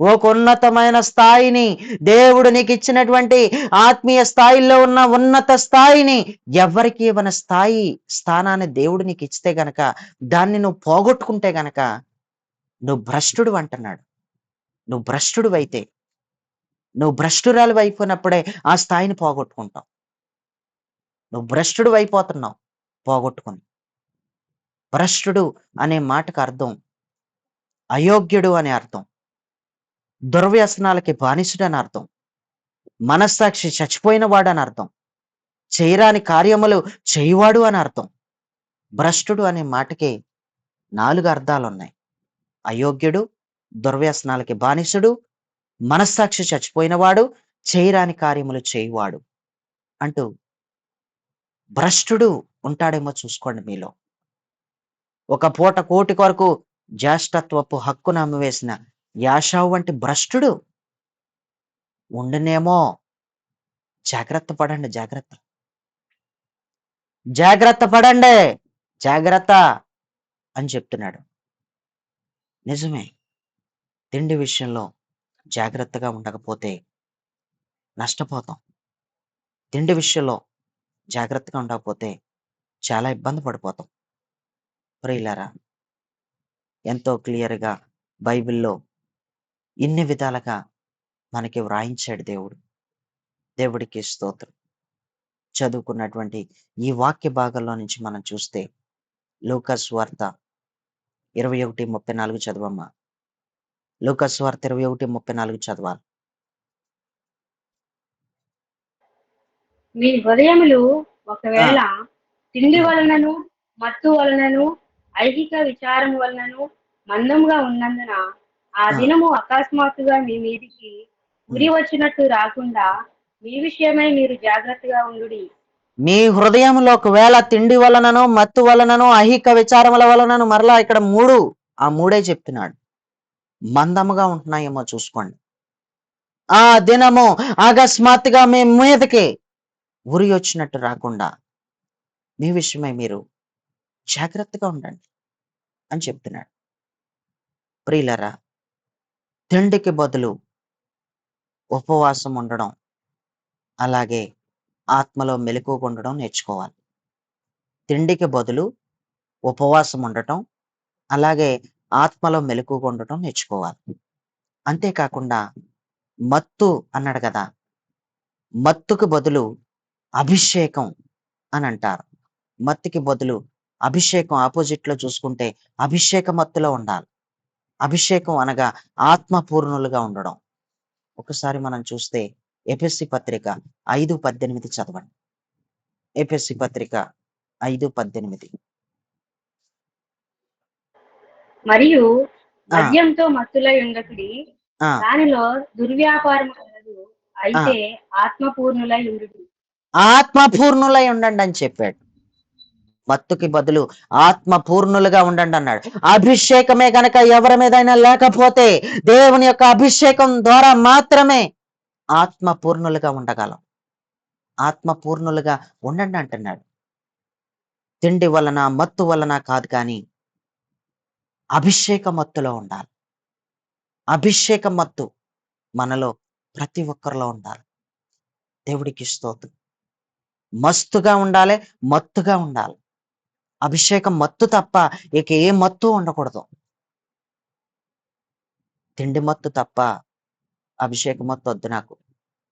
ఒక ఉన్నతమైన స్థాయిని, దేవుడు నీకు ఇచ్చినటువంటి ఆత్మీయ స్థాయిలో ఉన్న ఉన్నత స్థాయిని, ఎవ్వరికి ఇవ్వని స్థానాన్ని దేవుడు నీకు ఇస్తే గనక, దాన్ని నువ్వు పోగొట్టుకుంటే గనక నువ్వు భ్రష్టుడు అంటున్నాడు. నువ్వు భ్రష్టుడివైతే, నువ్వు భ్రష్టురాలు అయిపోయినప్పుడే ఆ స్థాయిని పోగొట్టుకుంటావు. నువ్వు భ్రష్టుడు అయిపోతున్నావు పోగొట్టుకుని. భ్రష్టుడు అనే మాటకు అర్థం అయోగ్యుడు అనే అర్థం, దుర్వ్యసనాలకి బానిసుడు అని అర్థం, మనస్సాక్షి చచ్చిపోయిన వాడు అని అర్థం, చేయరాని కార్యములు చేయువాడు అని అర్థం. భ్రష్టుడు అనే మాటకి 4 అర్థాలున్నాయి. అయోగ్యుడు, దుర్వ్యసనాలకి బానిసుడు, మనస్సాక్షి చచ్చిపోయినవాడు, చేయరాని కార్యములు చేయువాడు అంటూ భ్రష్టుడు ఉంటాడేమో చూసుకోండి మీలో. ఒక పూట కోటి కొరకు జ్యేష్ఠత్వపు హక్కును అమ్మివేసిన యాషావు వంటి భ్రష్టుడు ఉండునేమో. జాగ్రత్త పడండి. జాగ్రత్త పడండి. జాగ్రత్త అని చెప్తున్నాడు. నిజమే. తిండి విషయంలో జాగ్రత్తగా ఉండకపోతే నష్టపోతాం. తిండి విషయంలో జాగ్రత్తగా ఉండకపోతే చాలా ఇబ్బంది పడిపోతాం. ప్రియులారా, ఎంతో క్లియర్‌గా బైబిల్‌లో ఇన్ని విధాలుగా మనకి వ్రాయించాడు దేవుడు. దేవుడికి స్తోత్రం. చదువుకున్నటువంటి ఈ వాక్య భాగంలో నుంచి మనం చూస్తే లూకా సువార్త 21:34 చదవమ్మా. లూకా సువార్త 21:34 చదవాలి. మీ హృదయములు ఒకవేళ తిండి హ్మ్. వలనను మత్తు వలనను ఐహిక విచారం వలనను మందంగా ఉన్నందున ఆ ఆ! దినము అకస్మాత్తుగా మీ మీదికి ఉరి హ్మ్. వచ్చినట్టు రాకుండా మీ విషయమై మీరు జాగ్రత్తగా ఉండుడి. మీ హృదయంలో ఒకవేళ తిండి వలనను, మత్తు వలనను, ఐహిక విచారముల వలనను, మరలా ఇక్కడ 3 ఆ 3 చెప్తున్నాడు. మందముగా ఉంటున్నాయేమో చూసుకోండి. ఆ దినము అకస్మాత్తుగా మీ మీదకి ఉరి వచ్చినట్టు రాకుండా మీ విషయమై మీరు జాగ్రత్తగా ఉండండి అని చెప్తున్నాడు. ప్రియులారా, తిండికి బదులు ఉపవాసం ఉండడం, అలాగే ఆత్మలో మెలకువగా ఉండడం నేర్చుకోవాలి. తిండికి బదులు ఉపవాసం ఉండటం, అలాగే ఆత్మలో మెలకువగా ఉండటం నేర్చుకోవాలి. అంతేకాకుండా మత్తు అన్నాడు కదా! మత్తుకు బదులు అభిషేకం అని అంటారు. మత్తుకి బదులు అభిషేకం ఆపోజిట్‌లో చూసుకుంటే అభిషేక మత్తులో ఉండాలి. అభిషేకం అనగా ఆత్మ పూర్ణులుగా ఉండడం. ఒకసారి మనం చూస్తే ఎఫెసీ పత్రిక 5:18 చదవండి. ఎఫెసీ పత్రిక 5:18. మరియు ఆ! మద్యంతో మత్తులై ఉండకుడి, ఆ! దానిలో దుర్వ్యాపారము కలదు, ఆ! అయితే ఆత్మపూర్ణులై ఉండుడి. ఆత్మపూర్ణులై ఉండండి అని చెప్పాడు. మత్తుకి బదులు ఆత్మపూర్ణులుగా ఉండండి అన్నాడు. అభిషేకమే గనక ఎవరి మీదైనా లేకపోతే దేవుని యొక్క అభిషేకం ద్వారా మాత్రమే ఆత్మపూర్ణులుగా ఉండగలం. ఆత్మపూర్ణులుగా ఉండండి అంటున్నాడు. తిండి వలన మత్తు వలన కాదు, కానీ అభిషేక మత్తులో ఉండాలి. అభిషేక మత్తు మనలో ప్రతి ఒక్కరిలో ఉండాలి. దేవుడికి స్తోత్రం. మస్తుగా ఉండాలి, మత్తుగా ఉండాలి. అభిషేకం మత్తు తప్ప ఇక ఏ మత్తు ఉండకూడదు. తిండి మత్తు తప్ప అభిషేక మత్తు వద్దు నాకు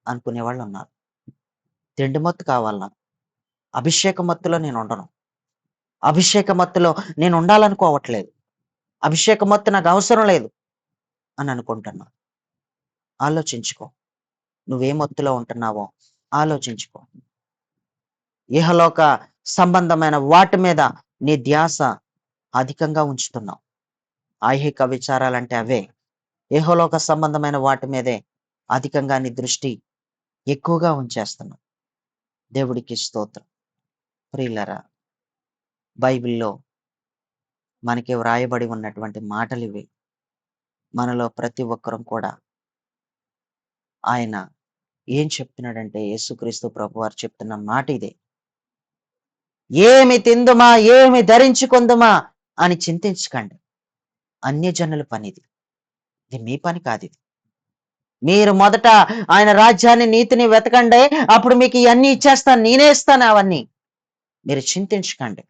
అనుకునే వాళ్ళు ఉన్నారు. తిండి మత్తు కావాలి నాకు, అభిషేక మత్తులో నేను ఉండను. అభిషేక మత్తులో నేను ఉండాలనుకోవట్లేదు. అభిషేక మత్తు నాకు అవసరం లేదు అని అనుకుంటున్నా. ఆలోచించుకో, నువ్వే మత్తులో ఉంటున్నావో ఆలోచించుకో. ఇహలోక సంబంధమైన వాటి మీద నీ ధ్యాస అధికంగా ఉంచుతున్నావు. ఐహిక విచారాలంటే అవే. ఇహలోక సంబంధమైన వాటి మీదే అధికంగా నీ దృష్టి ఎక్కువగా ఉంచేస్తున్నావు. దేవుడికి స్తోత్రం. ప్రియులరా, బైబిల్లో మనకి వ్రాయబడి ఉన్నటువంటి మాటలు ఇవి. మనలో ప్రతి ఒక్కరం కూడా ఆయన ఏం చెప్తున్నాడంటే, యేసుక్రీస్తు ప్రభువారు చెప్తున్న మాట ఇదే. ఏమి తిందుమా, ఏమి ధరించుకుందుమా అని చింతించకండి. అన్యజనుల పనిది, ఇది మీ పని కాదు. ఇది మీరు మొదట ఆయన రాజ్యాన్ని నీతిని వెతకండి, అప్పుడు మీకు ఇవన్నీ ఇచ్చేస్తాను, నేనే ఇస్తాను అవన్నీ. మీరు చింతించకండి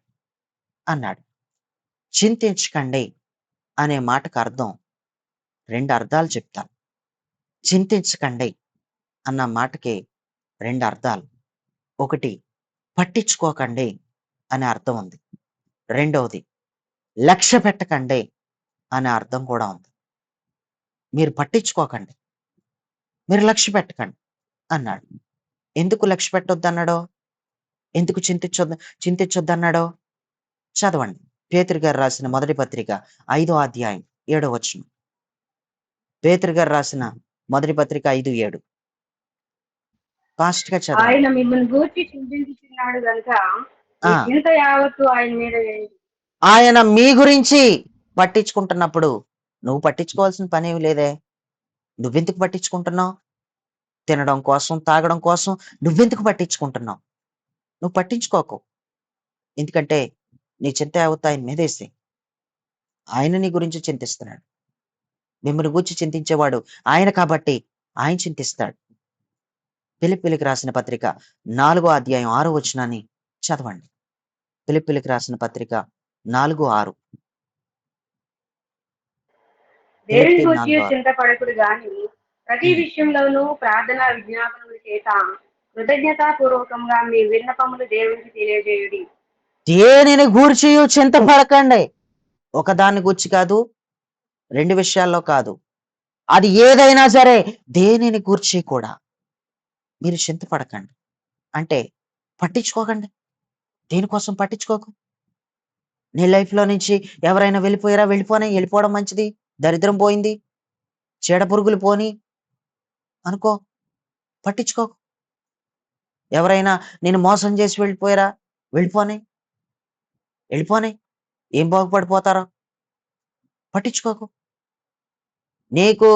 అన్నాడు. చింతించకండి అనే మాటకు అర్థం, రెండు అర్థాలు చెప్తాను. చింతించకండి అన్న మాటకి రెండు అర్థాలు. ఒకటి, పట్టించుకోకండి అనే అర్థం ఉంది. రెండవది, లక్ష్య పెట్టకండి అనే అర్థం కూడా ఉంది. మీరు పట్టించుకోకండి, మీరు లక్ష్య పెట్టకండి అన్నాడు. ఎందుకు లక్ష్య పెట్టొద్దు అన్నాడో, ఎందుకు చింతించొద్దు అన్నాడో చదవండి. పేతురు గారు రాసిన మొదటి పత్రిక 5వ అధ్యాయం 7వ వచనం. పేతురు గారు రాసిన మొదటి పత్రిక 5:7. ఫాస్ట్ గా చదవండి. ఆయన మిమ్మల్ని గూర్చి చింతించుచున్నాడు గనుక మీ ఆ, చింత యావత్తు ఆయన మీద వేయండి. ఆయన మీ గురించి పట్టించుకుంటున్నప్పుడు నువ్వు పట్టించుకోవాల్సిన పని ఏమి లేదే. నువ్వెందుకు పట్టించుకుంటున్నావు? తినడం కోసం, తాగడం కోసం నువ్వెందుకు పట్టించుకుంటున్నావు? నువ్వు పట్టించుకోకు. ఎందుకంటే నీ చింత యావత్తు ఆయన మీదేసి, ఆయన నీ గురించి చింతిస్తున్నాడు. మిమ్మల్ని గూర్చి చింతించేవాడు ఆయన కాబట్టి ఆయన చింతిస్తాడు. ఫిలిప్పీయులకు రాసిన పత్రిక 4వ అధ్యాయం 6వ వచనాన్ని చదవండి. ఫిలిప్పీయులకు రాసిన పత్రిక 4:6. దేనిని ఫిలిప్పీ గూర్చి 4:6. చింతపడకుడు గాని ప్రతి విషయంలోనూ ప్రార్థన విజ్ఞాపనముల చేత కృతజ్ఞతాపూర్వకంగా మీ విన్నపములు దేవునికి తెలియజేయుడి. దేనిని గూర్చి చింతపడకండి. ఒకదాన్ని గూర్చి కాదు, రెండు విషయాల్లో కాదు, అది ఏదైనా సరే దేనిని గూర్చి కూడా మీరు చింతపడకండి. అంటే పట్టించుకోకండి. దేనికోసం పట్టించుకోకు. నీ లైఫ్ లో నుంచి ఎవరైనా వెళ్ళిపోయారా, వెళ్ళిపోవడం మంచిది. దరిద్రం పోయింది, చీడ పురుగులు పోని అనుకో, పట్టించుకోకు. ఎవరైనా నేను మోసం చేసి వెళ్ళిపోయారా, వెళ్ళిపోనే వెళ్ళిపోనే ఏం బాగుపడిపోతారో పట్టించుకోకు. నీకు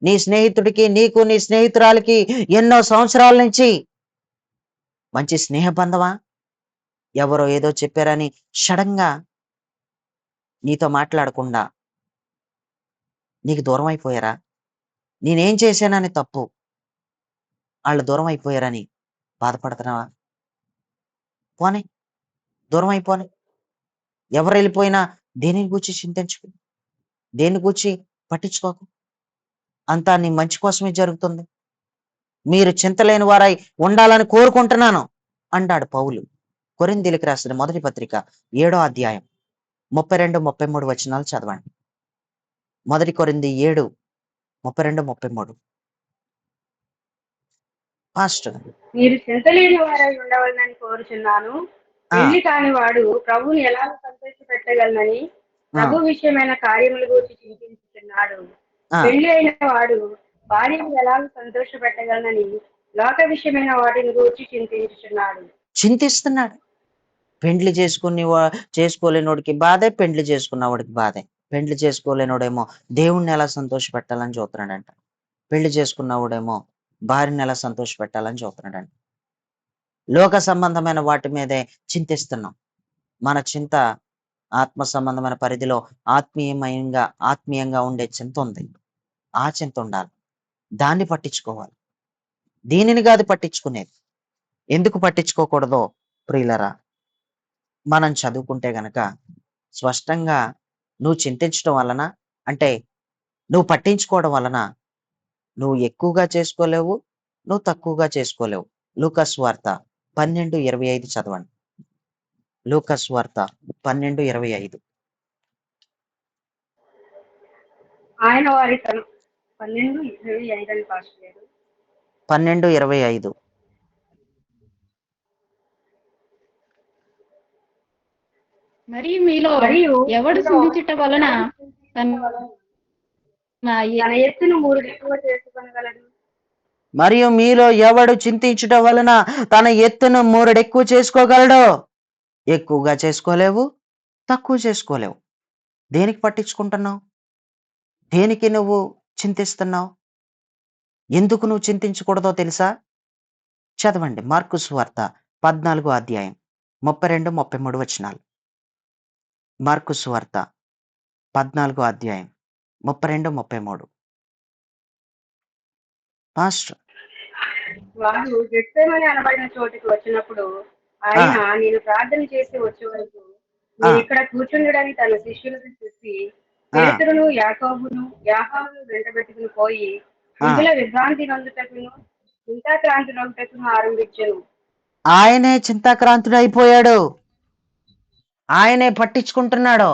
నీ స్నేహితుడికి, నీకు నీ స్నేహితురాలకి ఎన్నో సంవత్సరాల నుంచి మంచి స్నేహ బంధమా? ఎవరో ఏదో చెప్పారని సడన్ గా నీతో మాట్లాడకుండా నీకు దూరం అయిపోయారా? నేనేం చేశానని తప్పు వాళ్ళు దూరం అయిపోయారని బాధపడుతున్నావా? పోనీ, దూరం అయిపోని. ఎవరు వెళ్ళిపోయినా దేనిని గూర్చి చింతించుకు, దేని గూర్చి పట్టించుకోకు. అంతా నీ మంచి కోసమే జరుగుతుంది. మీరు చింతలేని వారై ఉండాలని కోరుకుంటున్నాను అంటాడు పౌలు. కొరింథీయులకు రాసిన మొదటి పత్రిక 7వ అధ్యాయం 32, 33 వచనాలు చదవండి. మొదటి కొరింథీ 7:32, 33. పాస్టర్. మీరు చింతలేని వారై ఉండవలనని కోరుచున్నాను. ఆ, పెళ్లి కాని వాడు ప్రభువుని ఎలా సంతోష పెట్టగలనని ఆ, ప్రభు విషయమైన కార్యముల గురించి చింతించుతున్నాడు. ఆ, పెళ్లి అయిన వాడు భార్యను ఎలా సంతోష పెట్టగలనని లోక విషయమైన వాటిని గురించి చింతించుచున్నాడు. చింతిస్తున్నాడు. పెండ్లి చేసుకోలేనోడికి బాధే, పెండ్లి చేసుకున్నవాడికి బాధే. పెండ్లి చేసుకోలేనోడేమో దేవుణ్ణి ఎలా సంతోషపెట్టాలని చూస్తున్నాడంట. పెళ్లి చేసుకున్నవాడేమో భార్యని ఎలా సంతోషపెట్టాలని చూస్తున్నాడంట. లోక సంబంధమైన వాటి మీదే చింతిస్తున్నాం. మన చింత ఆత్మ సంబంధమైన పరిధిలో ఆత్మీయంగా ఉండే చింత ఉంది. ఆ చింత ఉండాలి. దాన్ని పట్టించుకోవాలి. దీనిని కాదు పట్టించుకునేది. ఎందుకు పట్టించుకోకూడదో ప్రియులరా, మనం చదువుకుంటే గనక స్పష్టంగా నువ్వు చింతించడం వలన, అంటే నువ్వు పట్టించుకోవడం వలన నువ్వు ఎక్కువగా చేసుకోలేవు, నువ్వు తక్కువగా చేసుకోలేవు. లూకాసు వార్త 12:25 చదవండి. లూకాసు వార్త 12:25. ఆయన వారి 12:25 అని పాస్టర్ గారు. 12:25. మరియు మీలో మరియు ఎవడు చింతించుట వలన తన తన ఎత్తును 3 రెట్లు చేసుకొనగలడు. మరియు మీలో ఎవడు చింతించుట వలన తన ఎత్తును 3 ఎక్కువ చేసుకోగలడో? ఎక్కువగా చేసుకోలేవు, తక్కువ చేసుకోలేవు. దేనికి పట్టించుకుంటున్నావు? దేనికి నువ్వు చింతిస్తున్నావు? ఎందుకు నువ్వు చింతించకూడదో తెలుసా? చదవండి మార్కు సువార్త 14వ అధ్యాయం 32, 33 వచనాలు. మార్కు సువార్త 14వ అధ్యాయం 32, 33. పాస్టర్. వారు గెత్సేమని అనబడిన చోటికి వచ్చినప్పుడు ఆయన నేను ప్రార్థన చేసి వచ్చే వరకు మీరు ఇక్కడ కూర్చుండడని తన శిష్యులకు చెప్పి పేతురును యాకోబును వెంటబెట్టుకుని పోయి మిగుల విభ్రాంతి నొందుటకును చింతాక్రాంతి నొందుటకును ఆరంభించెను. ఆయనే చింతాక్రాంతుడు అయిపోయాడు. ఆయనే పట్టించుకుంటున్నాడు.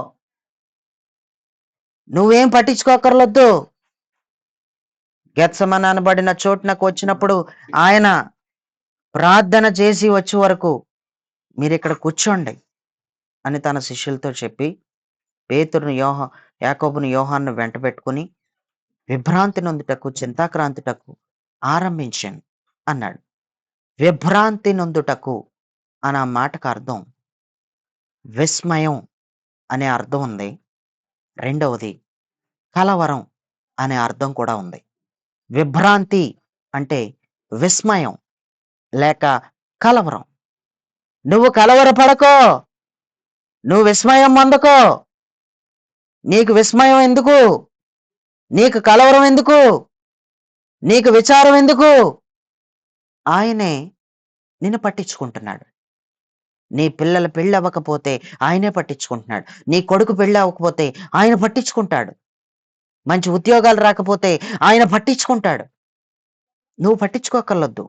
నువ్వేం పట్టించుకోకర్లొద్దు. గెత్సెమని అనబడిన చోటునకు వచ్చినప్పుడు ఆయన ప్రార్థన చేసి వచ్చే వరకు మీరు ఇక్కడ కూర్చోండి అని తన శిష్యులతో చెప్పి పేతురును యాకోబును యోహాను వెంట పెట్టుకుని విభ్రాంతి నొందుటకు చింతాక్రాంతుటకు ఆరంభించాను అన్నాడు. విభ్రాంతి నొందుటకు అన్న మాటకు అర్థం విస్మయం అనే అర్థం ఉంది. రెండవది కలవరం అనే అర్థం కూడా ఉంది. విభ్రాంతి అంటే విస్మయం లేక కలవరం. నువ్వు కలవరపడకో, నువ్వు విస్మయం పొందకో. నీకు విస్మయం ఎందుకు? నీకు కలవరం ఎందుకు? నీకు విచారం ఎందుకు? ఆయనే నిన్ను పట్టించుకుంటున్నాడు. నీ పిల్లల పెళ్ళి అవ్వకపోతే ఆయనే పట్టించుకుంటున్నాడు. నీ కొడుకు పెళ్ళి అవ్వకపోతే ఆయన పట్టించుకుంటాడు. మంచి ఉద్యోగాలు రాకపోతే ఆయన పట్టించుకుంటాడు. నువ్వు పట్టించుకోకర్లొద్దు.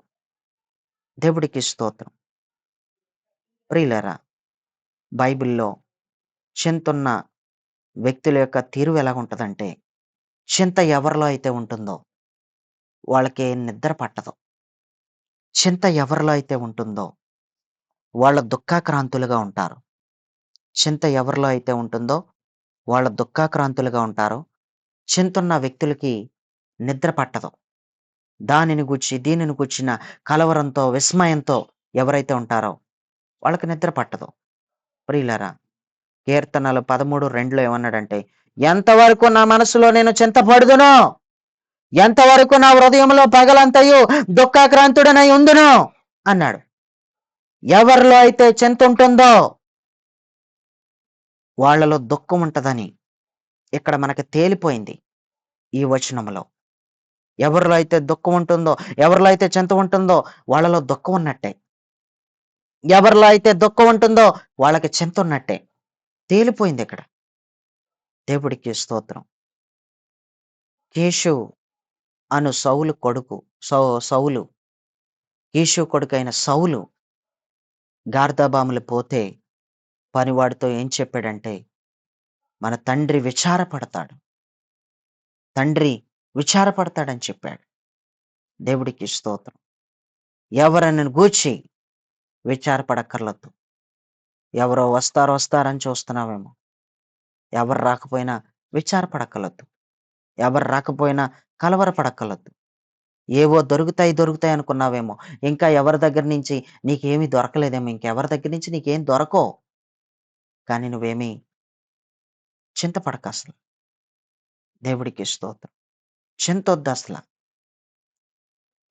దేవుడికి స్తోత్రం. ప్రియులారా, బైబిల్లో చింతున్న వ్యక్తుల యొక్క తీరు ఎలా ఉంటుందంటే, చింత ఎవరిలో అయితే ఉంటుందో వాళ్ళకి నిద్ర పట్టదు. చింత ఎవరిలో అయితే ఉంటుందో వాళ్ళ దుఃఖాక్రాంతులుగా ఉంటారు. చింత ఎవరిలో అయితే ఉంటుందో వాళ్ళ దుఃఖాక్రాంతులుగా ఉంటారు. చింతున్న వ్యక్తులకి నిద్ర పట్టదు. దీనిని గూర్చిన కలవరంతో, విస్మయంతో ఎవరైతే ఉంటారో వాళ్ళకి నిద్ర పట్టదు. ప్రియులారా, కీర్తనలు 13:2 ఏమన్నాడంటే, ఎంతవరకు నా మనసులో నేను చింతపడుదును, ఎంతవరకు నా హృదయంలో పగలంతయు దుఃఖాక్రాంతుడనై ఉందును అన్నాడు. ఎవరిలో అయితే చింత ఉంటుందో వాళ్ళలో దుఃఖం ఉంటదని ఇక్కడ మనకి తేలిపోయింది ఈ వచనంలో. ఎవరిలో అయితే దుఃఖం ఉంటుందో, ఎవరిలో అయితే చింత ఉంటుందో వాళ్ళలో దుఃఖం ఉన్నట్టే. ఎవరిలో అయితే దుఃఖం ఉంటుందో వాళ్ళకి చింత ఉన్నట్టే తేలిపోయింది ఇక్కడ. దేవుడికి స్తోత్రం. కేషు అను సౌలు కొడుకు సౌలు కేషు కొడుకైన సౌలు గార్దాబాములు పోతే పనివాడితో ఏం చెప్పాడంటే, మన తండ్రి విచారపడతాడని చెప్పాడు. దేవుడికి స్తోత్రం. ఎవరని గూర్చి విచారపడక్కర్లొద్దు. ఎవరో వస్తారని చూస్తున్నావేమో. ఎవరు రాకపోయినా విచారపడక్కర్లొద్దు. ఎవరు రాకపోయినా కలవరపడక్కర్లొద్దు. ఏవో దొరుకుతాయి, దొరుకుతాయి అనుకున్నావేమో. ఇంకా ఎవరి దగ్గర నుంచి నీకేమీ దొరకలేదేమో. ఇంకెవరి దగ్గర నుంచి నీకేం దొరకవు. కానీ నువ్వేమీ చింతపడకసల. దేవుడికి స్తోత్రం. చింతొద్దసల.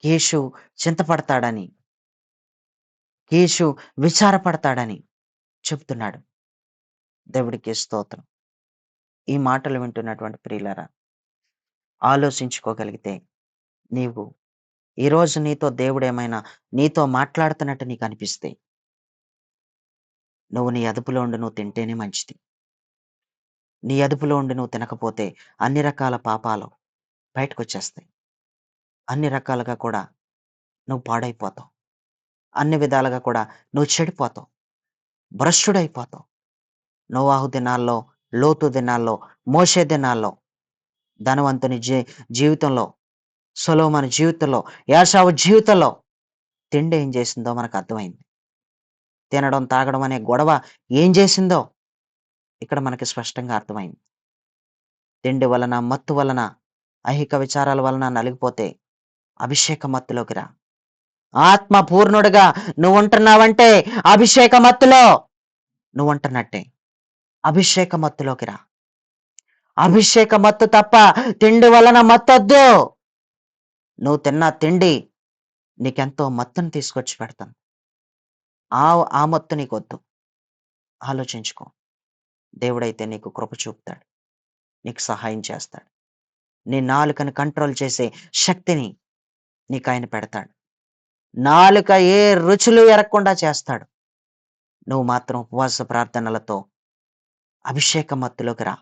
కీషు చింతపడతాడని, కీషు విచారపడతాడని చెప్తున్నాడు. దేవుడికి స్తోత్రం. ఈ మాటలు వింటున్నటువంటి ప్రియులారా, ఆలోచించుకోగలిగితే నీవు ఈరోజు నీతో మాట్లాడుతున్నట్టు నీకనిపిస్తే, నువ్వు నీ అదుపులో ఉండి నువ్వు తింటేనే మంచిది. నీ అదుపులో ఉండి నువ్వు తినకపోతే అన్ని రకాల పాపాలు బయటకొచ్చేస్తాయి. అన్ని రకాలుగా కూడా నువ్వు పాడైపోతావు. అన్ని విధాలుగా కూడా నువ్వు చెడిపోతావు. భ్రష్టుడైపోతావు. నోవాహు దినాల్లో, లోతు దినాల్లో, మోషే దినాల్లో, ధనవంతుని జీవితంలో, సొలొమోను జీవితంలో, యాషావు జీవితంలో తిండి ఏం చేసిందో మనకు అర్థమైంది. తినడం, తాగడం అనే గొడవ ఏం చేసిందో ఇక్కడ మనకి స్పష్టంగా అర్థమైంది. తిండి వలన, మత్తు వలన, ఐహిక విచారాల వలన నలిగిపోతే అభిషేక మత్తులోకి రా. ఆత్మ పూర్ణుడిగా నువ్వుంటున్నావంటే అభిషేక మత్తులో నువ్వుంటున్నట్టే. అభిషేక మత్తులోకి రా. అభిషేక మత్తు తప్ప తిండి వలన మత్తొద్దు. నువ్వు తిన్న తిండి నీకెంతో మత్తుని తీసుకొచ్చి పెడతాను. ఆ మత్తు నీకొద్దు. ఆలోచించుకో. దేవుడైతే నీకు కృప చూపుతాడు. నీకు సహాయం చేస్తాడు. నీ నాలుకని కంట్రోల్ చేసే శక్తిని నీకాయన పెడతాడు. నాలుక ఏ రుచులు ఎరగకుండా చేస్తాడు. నువ్వు మాత్రం ఉపవాస ప్రార్థనలతో అభిషేక మత్తులోకి రా.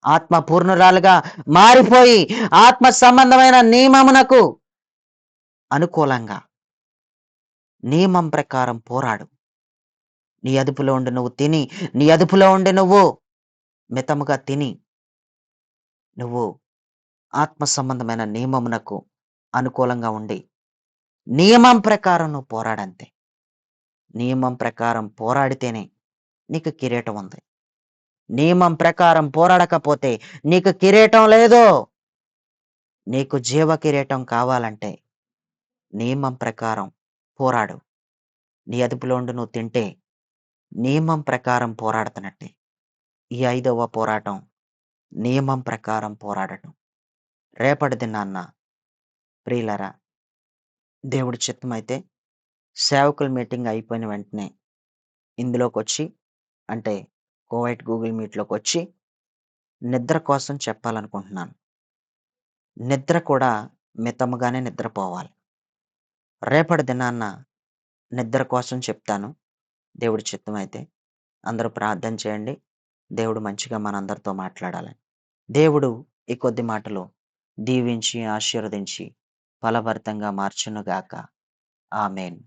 ఆత్మ పూర్ణురాలుగా మారిపోయి ఆత్మ సంబంధమైన నియమమునకు అనుకూలంగా నియమం ప్రకారం పోరాడు. నీ అదుపులో ఉండి నువ్వు తిని, నీ అదుపులో ఉండి నువ్వు మితముగా తిని, నువ్వు ఆత్మ సంబంధమైన నియమమునకు అనుకూలంగా ఉండి నియమం ప్రకారం నువ్వు పోరాడంతే. నియమం ప్రకారం పోరాడితేనే నీకు కిరీటం ఉంది. నియమం ప్రకారం పోరాడకపోతే నీకు కిరీటం లేదు. నీకు జీవ కిరీటం కావాలంటే నియమం ప్రకారం పోరాడు. నీ అదుపులో ఉండి నువ్వు తింటే నియమం ప్రకారం పోరాడుతున్నట్టే. ఈ 5వ పోరాటం నియమం ప్రకారం పోరాడటం. రేపటి దినాన్న ప్రియులారా, దేవుడి చిత్తమైతే సేవకుల మీటింగ్ అయిపోయిన వెంటనే ఇందులోకొచ్చి, అంటే కోవైట్ గూగుల్ మీట్‌లోకొచ్చి నిద్ర కోసం చెప్పాలనుకుంటున్నాను. నిద్ర కూడా మితముగానే నిద్రపోవాలి. రేపటి దినాన్న నిద్ర కోసం చెప్తాను. దేవుడి చిత్తమైతే అందరూ ప్రార్థన చేయండి. దేవుడు మంచిగా మనందరితో మాట్లాడాలని. దేవుడు ఈ కొద్ది మాటలు దీవించి, ఆశీర్వదించి ఫలభరితంగా మార్చునుగాక. ఆమేన్.